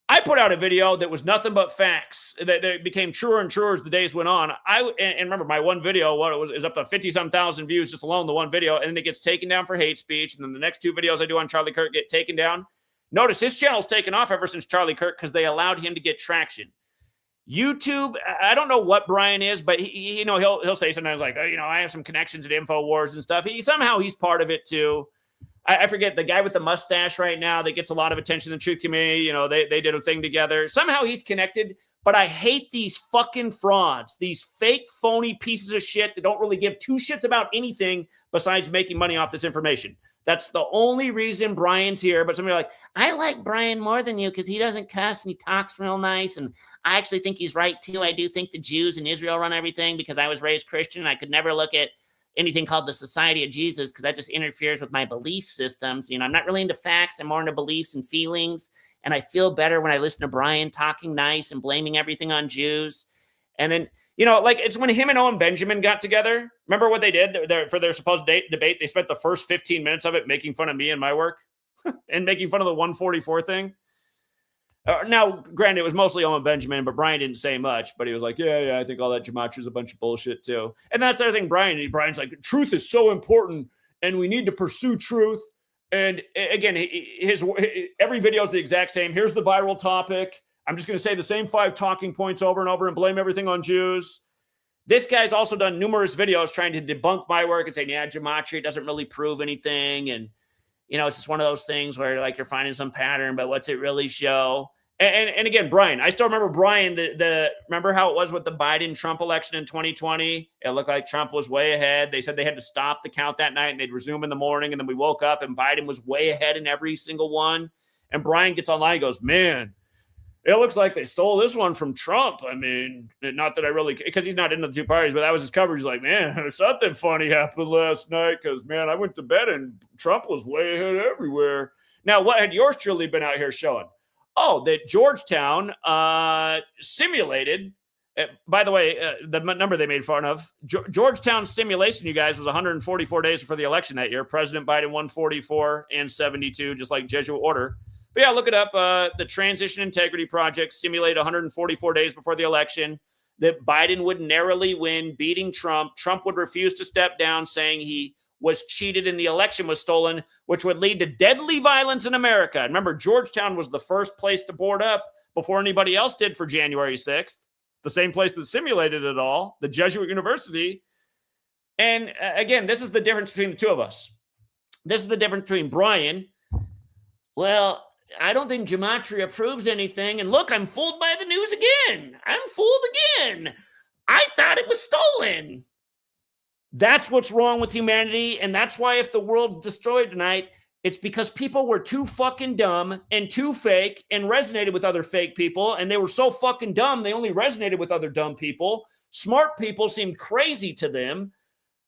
I put out a video that was nothing but facts that became truer and truer as the days went on. And remember, my one video is up to 50-some thousand views just alone, the one video, and then it gets taken down for hate speech. And then the next 2 videos I do on Charlie Kirk get taken down. Notice his channel's taken off ever since Charlie Kirk because they allowed him to get traction. YouTube, I don't know what Brian is, but he'll say sometimes like, I have some connections at InfoWars and stuff. Somehow he's part of it too. I forget the guy with the mustache right now that gets a lot of attention in the truth community. They did a thing together. Somehow he's connected, but I hate these fucking frauds, these fake, phony pieces of shit that don't really give 2 shits about anything besides making money off this information. That's the only reason Brian's here. But somebody like, I like Brian more than you because he doesn't cuss and he talks real nice. And I actually think he's right too. I do think the Jews in Israel run everything because I was raised Christian and I could never look at anything called the Society of Jesus because that just interferes with my belief systems. I'm not really into facts. I'm more into beliefs and feelings. And I feel better when I listen to Brian talking nice and blaming everything on Jews. And then, like it's when him and Owen Benjamin got together. Remember what they did for their supposed debate? They spent the first 15 minutes of it making fun of me and my work and making fun of the 144 thing. Now, granted, it was mostly Owen Benjamin, but Brian didn't say much. But he was like, yeah, I think all that gematria is a bunch of bullshit too. And that's the other thing, Brian's like, truth is so important and we need to pursue truth. And again, every video is the exact same. Here's the viral topic. I'm just going to say the same 5 talking points over and over and blame everything on Jews. This guy's also done numerous videos trying to debunk my work and saying, yeah, gematria doesn't really prove anything. And, it's just one of those things where like you're finding some pattern, but what's it really show? And again, Brian, I still remember Brian, remember how it was with the Biden-Trump election in 2020? It looked like Trump was way ahead. They said they had to stop the count that night and they'd resume in the morning. And then we woke up and Biden was way ahead in every single one. And Brian gets online and goes, man, it looks like they stole this one from Trump. I mean, not that I really, because he's not into the 2 parties, but that was his coverage. He's like, man, something funny happened last night because, man, I went to bed and Trump was way ahead everywhere. Now, what had yours truly been out here showing? Oh, that Georgetown simulated, by the way, the number they made fun of, Georgetown simulation, you guys, was 144 days before the election that year. President Biden 144 and 72, just like Jesuit order. But yeah, look it up. The Transition Integrity Project simulated 144 days before the election that Biden would narrowly win, beating Trump. Trump would refuse to step down, saying he was cheated and the election was stolen, which would lead to deadly violence in America. Remember, Georgetown was the first place to board up before anybody else did for January 6th, the same place that simulated it all, the Jesuit University. And again, this is the difference between the two of us. This is the difference between Brian. Well, I don't think gematria proves anything. And look, I'm fooled by the news again. I'm fooled again. I thought it was stolen. That's what's wrong with humanity. And that's why if the world's destroyed tonight, it's because people were too fucking dumb and too fake and resonated with other fake people. And they were so fucking dumb, they only resonated with other dumb people. Smart people seemed crazy to them.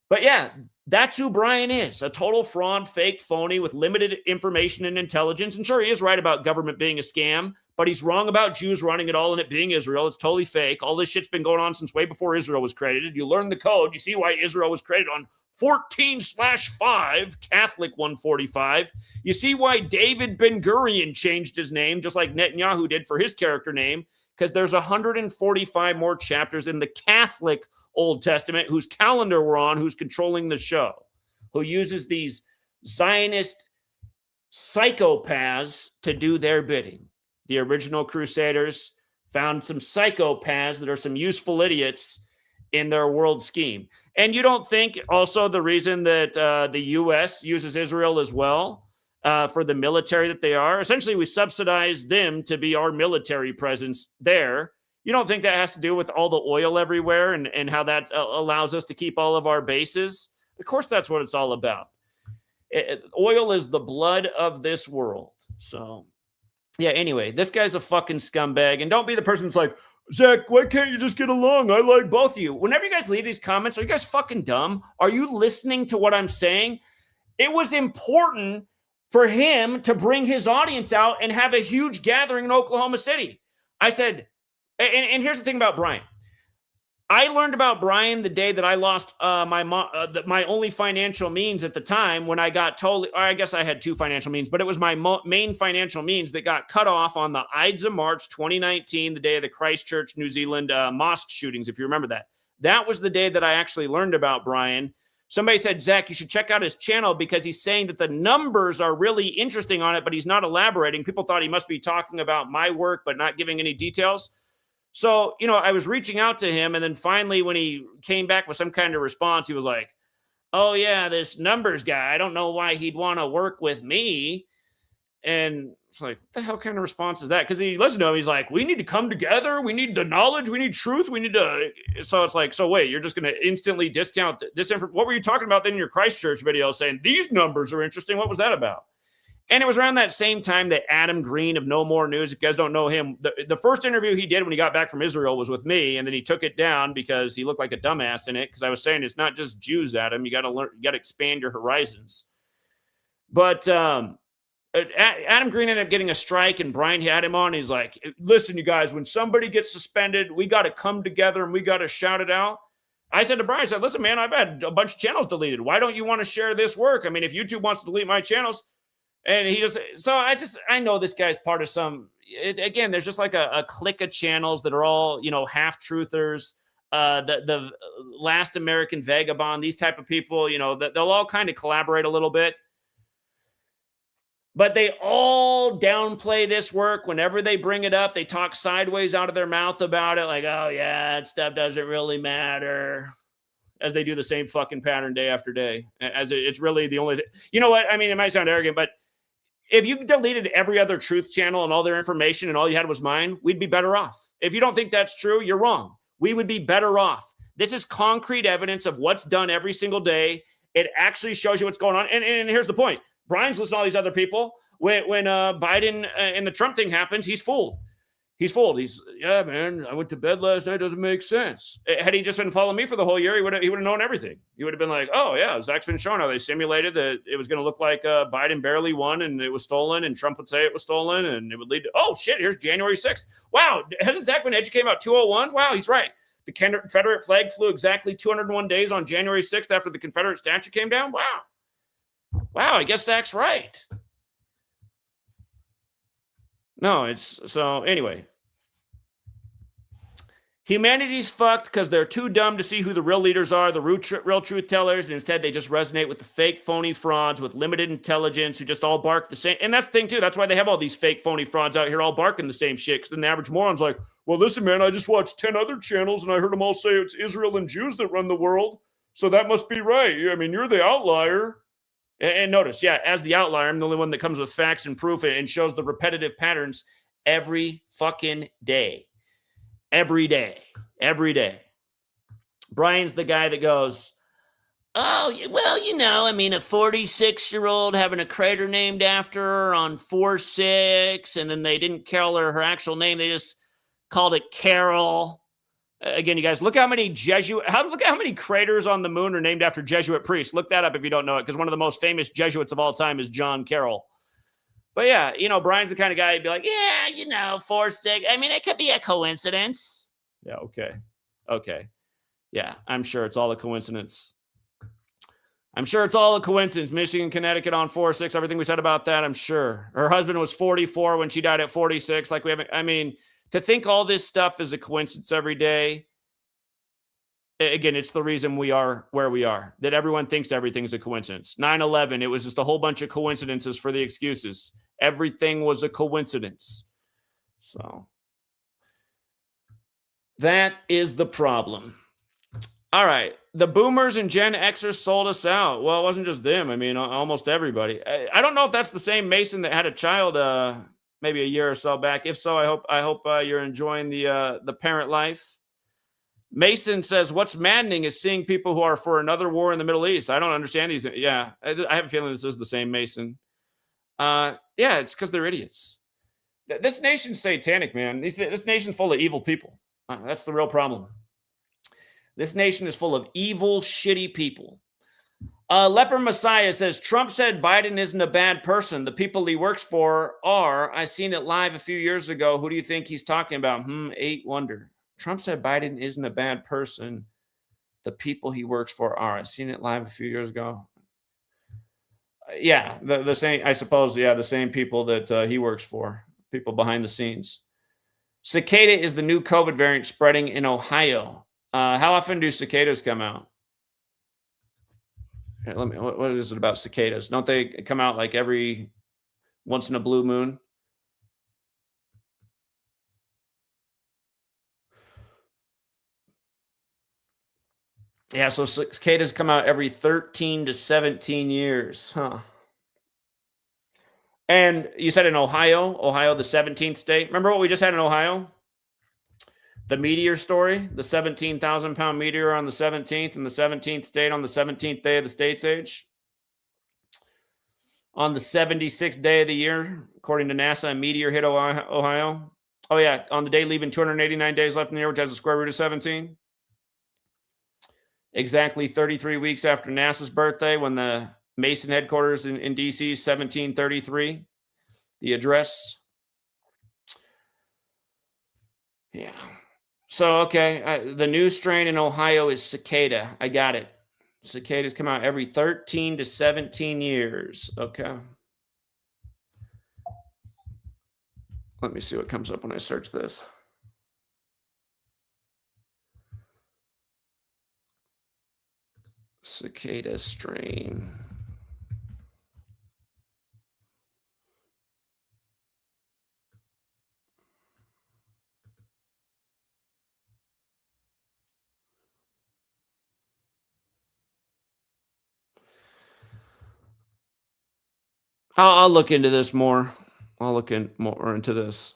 But yeah, that's who Brian is, a total fraud, fake, phony with limited information and intelligence. And sure, he is right about government being a scam, but he's wrong about Jews running it all and it being Israel. It's totally fake. All this shit's been going on since way before Israel was created. You learn the code. You see why Israel was created on 14/5, Catholic 145. You see why David Ben-Gurion changed his name, just like Netanyahu did for his character name, because there's 145 more chapters in the Catholic Old Testament whose calendar we're on, who's controlling the show, who uses these Zionist psychopaths to do their bidding. The original Crusaders found some psychopaths that are some useful idiots in their world scheme. And you don't think also the reason that the U.S. uses Israel as well for the military that they are? Essentially, we subsidize them to be our military presence there. You don't think that has to do with all the oil everywhere and how that allows us to keep all of our bases? Of course, that's what it's all about. Oil is the blood of this world. So, yeah, anyway, this guy's a fucking scumbag. And don't be the person that's like, Zach, why can't you just get along? I like both of you. Whenever you guys leave these comments, are you guys fucking dumb? Are you listening to what I'm saying? It was important for him to bring his audience out and have a huge gathering in Oklahoma City. I said, and here's the thing about Brian. I learned about Brian the day that I lost my only financial means at the time, when I got totally, or I guess I had two financial means, but it was my main financial means that got cut off on the Ides of March 2019, the day of the Christchurch, New Zealand mosque shootings, if you remember that. That was the day that I actually learned about Brian. Somebody said, Zach, you should check out his channel because he's saying that the numbers are really interesting on it, but he's not elaborating. People thought he must be talking about my work, but not giving any details. So, I was reaching out to him, and then finally when he came back with some kind of response, he was like, oh yeah, this numbers guy, I don't know why he'd want to work with me. And it's like, what the hell kind of response is that? Because he listened to him, he's like, we need to come together, we need the knowledge, we need truth, we need to. So it's like, so wait, you're just going to instantly discount this what were you talking about then in your Christchurch video, saying these numbers are interesting? What was that about? And it was around that same time that Adam Green of No More News, if you guys don't know him, the first interview he did when he got back from Israel was with me, and then he took it down because he looked like a dumbass in it, because I was saying it's not just Jews, Adam. You got to learn, you got to expand your horizons. But Adam Green ended up getting a strike, and Brian had him on. He's like, listen, you guys, when somebody gets suspended, we got to come together and we got to shout it out. I said to Brian, I said, listen, man, I've had a bunch of channels deleted. Why don't you want to share this work? I mean, if YouTube wants to delete my channels. And he just, so I know this guy's part of some, again, there's just like a clique of channels that are all, half-truthers, the Last American Vagabond, these type of people, they'll all kind of collaborate a little bit. But they all downplay this work. Whenever they bring it up, they talk sideways out of their mouth about it, like, oh yeah, that stuff doesn't really matter. As they do the same fucking pattern day after day. As it's really the only, you know what? I mean, it might sound arrogant, but if you deleted every other truth channel and all their information and all you had was mine, we'd be better off. If you don't think that's true, you're wrong. We would be better off. This is concrete evidence of what's done every single day. It actually shows you what's going on. And here's the point. Brian's listening to all these other people. When Biden and the Trump thing happens, he's fooled. He's fooled. Yeah, man, I went to bed last night. It doesn't make sense. Had he just been following me for the whole year, he would have known everything. He would have been like, oh, yeah, Zach's been showing how they simulated that it was going to look like Biden barely won and it was stolen, and Trump would say it was stolen, and it would lead to, oh, shit, here's January 6th. Wow, hasn't Zach been educated about 201? Wow, he's right. The Confederate flag flew exactly 201 days on January 6th after the Confederate statue came down. Wow. Wow, I guess Zach's right. No, so anyway. Humanity's fucked because they're too dumb to see who the real leaders are, the real truth tellers, and instead they just resonate with the fake, phony frauds with limited intelligence who just all bark the same. And that's the thing, too. That's why they have all these fake, phony frauds out here all barking the same shit, because then the average moron's like, well, listen, man, I just watched 10 other channels, and I heard them all say it's Israel and Jews that run the world, so that must be right. I mean, you're the outlier. And notice, yeah, as the outlier, I'm the only one that comes with facts and proof and shows the repetitive patterns every fucking day. Every day. Brian's the guy that goes, oh, well, I mean, a 46-year-old having a crater named after her on 4/6, and then they didn't call her actual name. They just called it Carol. Again, you guys, look how many craters on the moon are named after Jesuit priests. Look that up if you don't know it, because one of the most famous Jesuits of all time is John Carroll. But yeah, Brian's the kind of guy who'd be like, yeah, 4/6. I mean, it could be a coincidence. Yeah, okay. Yeah, I'm sure it's all a coincidence. Michigan, Connecticut on 4/6. Everything we said about that, I'm sure. Her husband was 44 when she died at 46. To think all this stuff is a coincidence every day, again, it's the reason we are where we are, that everyone thinks everything's a coincidence. 9/11, it was just a whole bunch of coincidences for the excuses. Everything was a coincidence. So that is the problem. All right. The boomers and Gen Xers sold us out. Well, it wasn't just them. I mean, almost everybody. I don't know if that's the same Mason that had a child maybe a year or so back. If so, I hope you're enjoying the parent life. Mason says, what's maddening is seeing people who are for another war in the Middle East. I don't understand these. Yeah, I have a feeling this is the same Mason. Yeah, it's because they're idiots. This nation's satanic, man. This nation's full of evil people. That's the real problem. This nation is full of evil, shitty people. Leper Messiah says, Trump said Biden isn't a bad person. The people he works for are. I seen it live a few years ago. Who do you think he's talking about? 8 wonder. Trump said Biden isn't a bad person. The people he works for are. I seen it live a few years ago. Yeah, the same, I suppose, yeah, the same people that he works for. People behind the scenes. Cicada is the new COVID variant spreading in Ohio. How often do cicadas come out? Here, what is it about cicadas? Don't they come out like every once in a blue moon? Yeah, so cicadas come out every 13 to 17 years. Huh. And you said in Ohio, the 17th state. Remember what we just had in Ohio? The meteor story, the 17,000-pound meteor on the 17th in the 17th state on the 17th day of the state's age. On the 76th day of the year, according to NASA, a meteor hit Ohio. Oh, yeah, on the day leaving 289 days left in the year, which has a square root of 17. Exactly 33 weeks after NASA's birthday, when the Mason headquarters in D.C., 1733, the address. Yeah. So, okay, the new strain in Ohio is cicada. I got it. Cicadas come out every 13 to 17 years. Okay. Let me see what comes up when I search this. Cicada strain. I'll look into this more. I'll look more into this.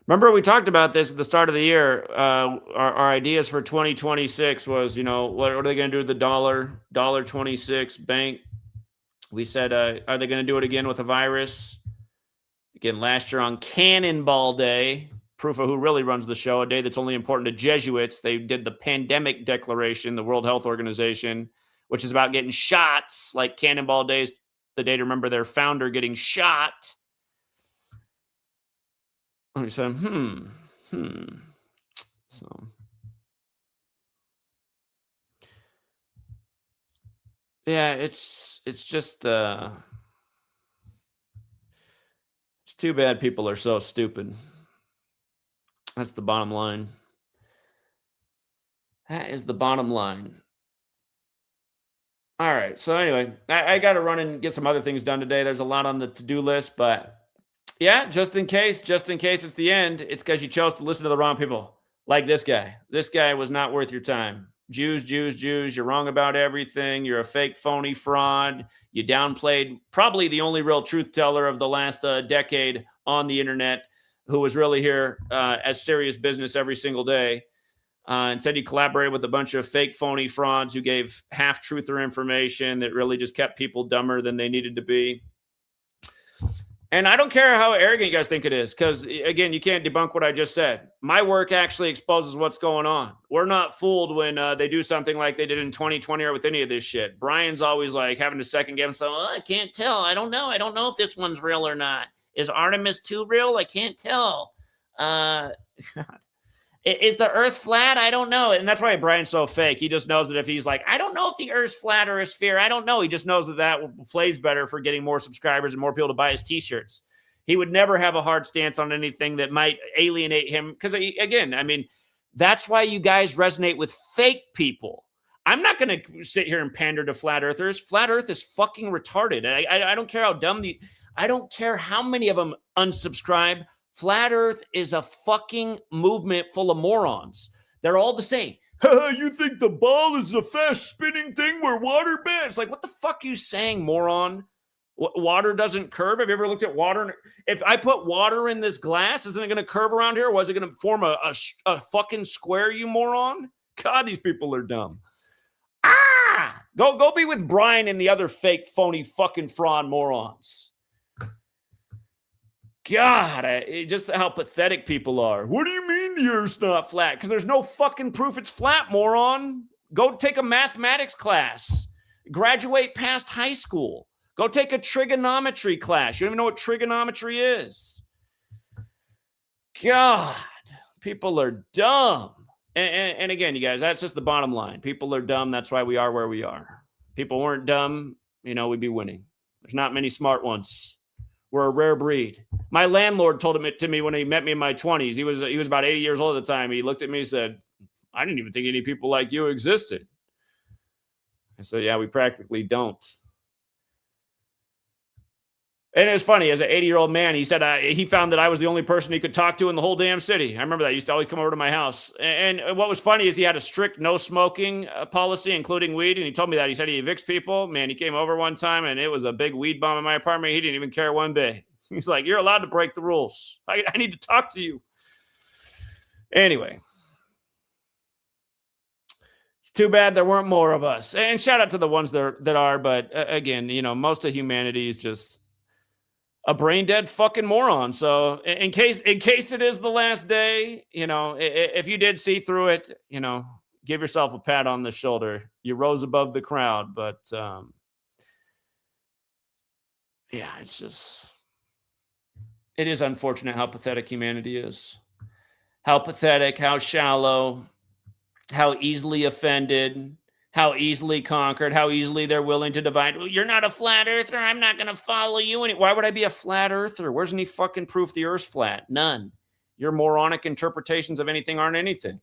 Remember, we talked about this at the start of the year. Our ideas for 2026 was, what are they going to do with the dollar 26 bank? We said, are they going to do it again with a virus? Again, last year on Cannonball Day, proof of who really runs the show, a day that's only important to Jesuits. They did the pandemic declaration, the World Health Organization, which is about getting shots, like Cannonball Day's the day to remember their founder getting shot. We said, So, yeah, it's just, it's too bad people are so stupid. That's the bottom line. That is the bottom line. All right. So anyway, I got to run and get some other things done today. There's a lot on the to-do list, but yeah, just in case it's the end, it's because you chose to listen to the wrong people, like this guy. This guy was not worth your time. Jews. You're wrong about everything. You're a fake, phony fraud. You downplayed probably the only real truth teller of the last decade on the internet, who was really here as serious business every single day. Instead, you collaborated with a bunch of fake, phony frauds who gave half-truther information that really just kept people dumber than they needed to be. And I don't care how arrogant you guys think it is, because, again, you can't debunk what I just said. My work actually exposes what's going on. We're not fooled when they do something like they did in 2020 or with any of this shit. Brian's always like having to second guess. So I can't tell. I don't know. I don't know if this one's real or not. Is Artemis 2 real? I can't tell. Is the Earth flat? I don't know. And that's why Brian's so fake. He just knows that if he's like, I don't know if the Earth's flat or a sphere. I don't know. He just knows that plays better for getting more subscribers and more people to buy his t-shirts. He would never have a hard stance on anything that might alienate him. Because, again, I mean, that's why you guys resonate with fake people. I'm not going to sit here and pander to flat earthers. Flat Earth is fucking retarded. I don't care how dumb I don't care how many of them unsubscribe. Flat Earth is a fucking movement full of morons. They're all the same. You think the ball is a fast spinning thing where water bends? Like, what the fuck are you saying, moron? Water doesn't curve. Have you ever looked at water? If I put water in this glass, isn't it going to curve around here? Or was it going to form a fucking square, you moron? God, these people are dumb. Go be with Brian and the other fake, phony, fucking fraud morons. God, just how pathetic people are. What do you mean the Earth's not flat? Because there's no fucking proof it's flat, moron. Go take a mathematics class. Graduate past high school. Go take a trigonometry class. You don't even know what trigonometry is. God, people are dumb. And again, you guys, that's just the bottom line. People are dumb. That's why we are where we are. People weren't dumb, we'd be winning. There's not many smart ones. We're a rare breed. My landlord told it to me when he met me in my 20s. He was about 80 years old at the time. He looked at me and said, I didn't even think any people like you existed. I said, yeah, we practically don't. And it was funny, as an 80-year-old man, he said he found that I was the only person he could talk to in the whole damn city. I remember that. He used to always come over to my house. And what was funny is he had a strict no smoking policy, including weed. And he told me that. He said he evicts people. Man, he came over one time, and it was a big weed bomb in my apartment. He didn't even care one bit. He's like, you're allowed to break the rules. I need to talk to you. Anyway. It's too bad there weren't more of us. And shout out to the ones that are. But again, most of humanity is just a brain dead fucking moron. So in case it is the last day, if you did see through it, give yourself a pat on the shoulder. You rose above the crowd, but it is unfortunate how pathetic humanity is. How pathetic, how shallow, how easily offended, how easily conquered, how easily they're willing to divide. Well, you're not a flat earther. I'm not going to follow you. Why would I be a flat earther? Where's any fucking proof the Earth's flat? None. Your moronic interpretations of anything aren't anything.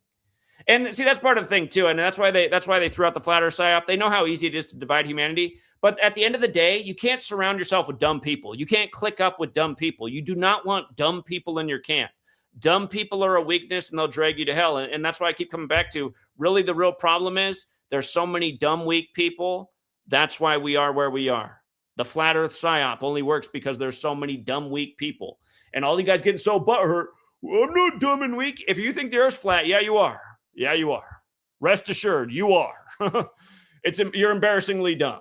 And see, that's part of the thing too. And that's why they threw out the flat Earth psyop. They know how easy it is to divide humanity. But at the end of the day, you can't surround yourself with dumb people. You can't click up with dumb people. You do not want dumb people in your camp. Dumb people are a weakness and they'll drag you to hell. And that's why I keep coming back to really the real problem is there's so many dumb, weak people. That's why we are where we are. The flat Earth psyop only works because there's so many dumb, weak people. And all you guys getting so butthurt, well, I'm not dumb and weak. If you think the Earth's flat, yeah, you are. Yeah, you are. Rest assured, you are. You're embarrassingly dumb.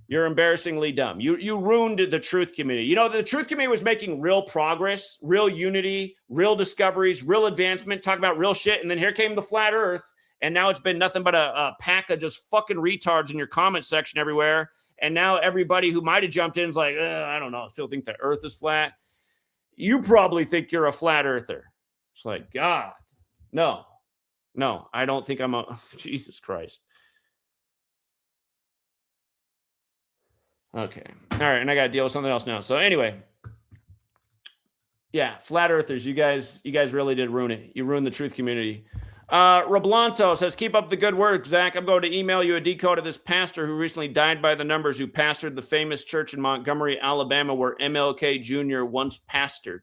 You're embarrassingly dumb. You ruined the truth community. The truth community was making real progress, real unity, real discoveries, real advancement, talk about real shit. And then here came the flat Earth. And now it's been nothing but a pack of just fucking retards in your comment section everywhere. And now everybody who might have jumped in is like, I don't know, still think the Earth is flat. You probably think you're a flat earther. It's like, God, no, I don't think I'm Jesus Christ. Okay. All right. And I got to deal with something else now. So anyway, yeah, flat earthers, you guys really did ruin it. You ruined the truth community. Roblanto says, keep up the good work, Zach. I'm going to email you a decode of this pastor who recently died by the numbers, who pastored the famous church in Montgomery, Alabama, where MLK Jr. once pastored.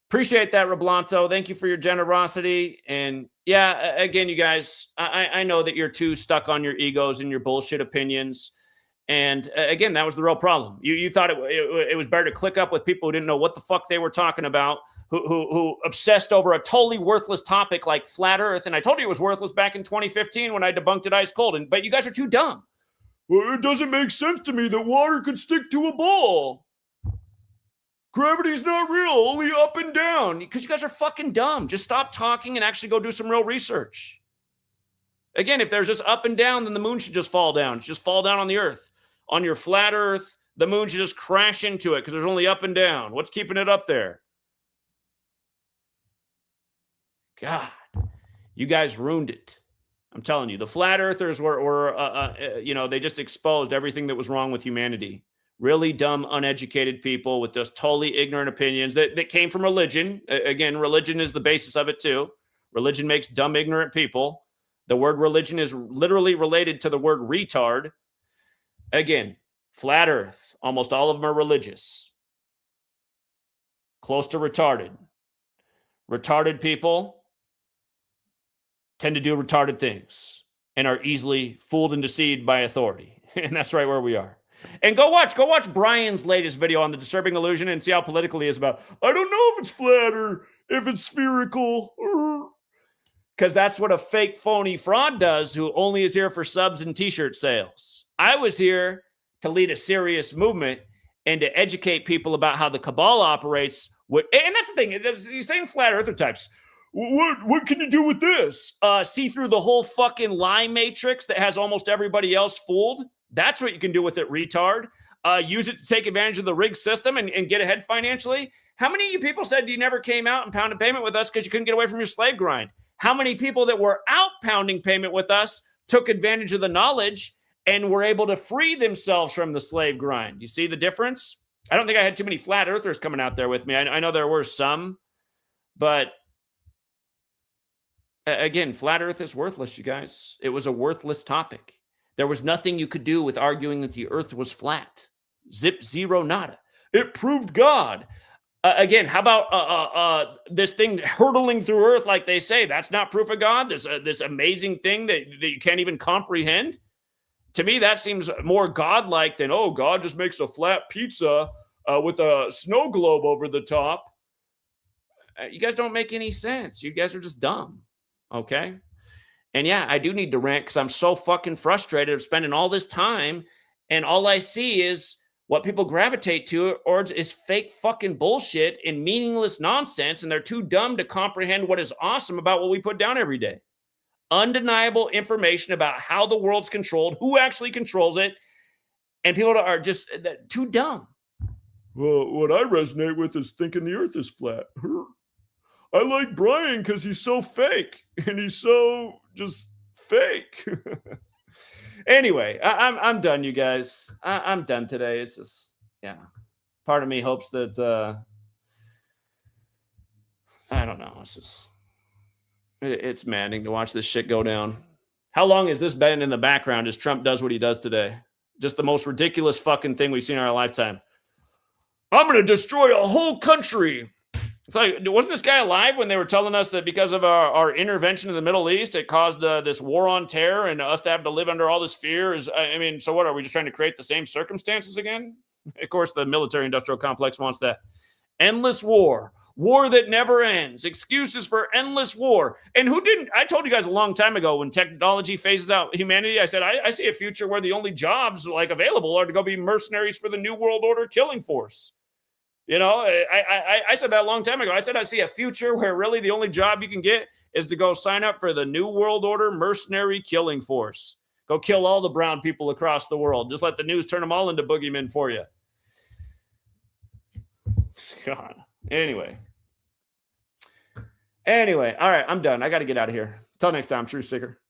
Appreciate that, Roblanto. Thank you for your generosity. And yeah, again, you guys, I know that you're too stuck on your egos and your bullshit opinions. And again, that was the real problem. You thought it was better to click up with people who didn't know what the fuck they were talking about, who obsessed over a totally worthless topic like flat Earth. And I told you it was worthless back in 2015 when I debunked it ice cold. But you guys are too dumb. Well, it doesn't make sense to me that water could stick to a ball. Gravity's not real, only up and down. Because you guys are fucking dumb. Just stop talking and actually go do some real research. Again, if there's just up and down, then the moon should just fall down. Just fall down on the Earth. On your flat Earth, the moon should just crash into it because there's only up and down. What's keeping it up there? God, you guys ruined it. I'm telling you, the flat earthers were they just exposed everything that was wrong with humanity. Really dumb, uneducated people with just totally ignorant opinions that came from religion. Again, religion is the basis of it too. Religion makes dumb, ignorant people. The word religion is literally related to the word retard. Again, flat earth, almost all of them are religious. Close to retarded. Retarded people tend to do retarded things and are easily fooled and deceived by authority. And that's right where we are. And go watch Brian's latest video on the disturbing illusion and see how political he is about, I don't know if it's flat or if it's spherical. Because that's what a fake, phony fraud does, who only is here for subs and t-shirt sales. I was here to lead a serious movement and to educate people about how the cabal operates. And that's the thing, these same flat earther types. What can you do with this? See through the whole fucking lie matrix that has almost everybody else fooled? That's what you can do with it, retard. Use it to take advantage of the rigged system and get ahead financially. How many of you people said you never came out and pounded payment with us because you couldn't get away from your slave grind? How many people that were out pounding payment with us took advantage of the knowledge and were able to free themselves from the slave grind? You see the difference? I don't think I had too many flat earthers coming out there with me. I know there were some, but again, flat earth is worthless, you guys. It was a worthless topic. There was nothing you could do with arguing that the earth was flat. Zip, zero, nada. It proved God. Again, how about this thing hurtling through earth like they say? That's not proof of God? This amazing thing that you can't even comprehend? To me, that seems more godlike than, oh, God just makes a flat pizza with a snow globe over the top. You guys don't make any sense. You guys are just dumb, okay? And yeah, I do need to rant because I'm so fucking frustrated of spending all this time, and all I see is what people gravitate to is fake fucking bullshit and meaningless nonsense, and they're too dumb to comprehend what is awesome about what we put down every day. Undeniable information about how the world's controlled, who actually controls it, and people are just too dumb. Well, what I resonate with is thinking the earth is flat. I like Brian because he's so fake, and he's so just fake. Anyway, I'm done, you guys. I'm done today. It's just, yeah. Part of me hopes that, I don't know. It's just, it's maddening to watch this shit go down. How long has this been in the background as Trump does what he does today? Just the most ridiculous fucking thing we've seen in our lifetime. I'm going to destroy a whole country. It's like, wasn't this guy alive when they were telling us that because of our intervention in the Middle East, it caused this war on terror and us to have to live under all this fear? I mean, so what, are we just trying to create the same circumstances again? Of course, the military-industrial complex wants that. Endless war that never ends, excuses for endless war. And who didn't? I told you guys a long time ago when technology phases out humanity, I said, I see a future where the only jobs like available are to go be mercenaries for the New World Order killing force. You know, I said that a long time ago. I said I see a future where really the only job you can get is to go sign up for the New World Order mercenary killing force. Go kill all the brown people across the world. Just let the news turn them all into boogeymen for you. God. Anyway. All right, I'm done. I got to get out of here. Till next time, True Sicker.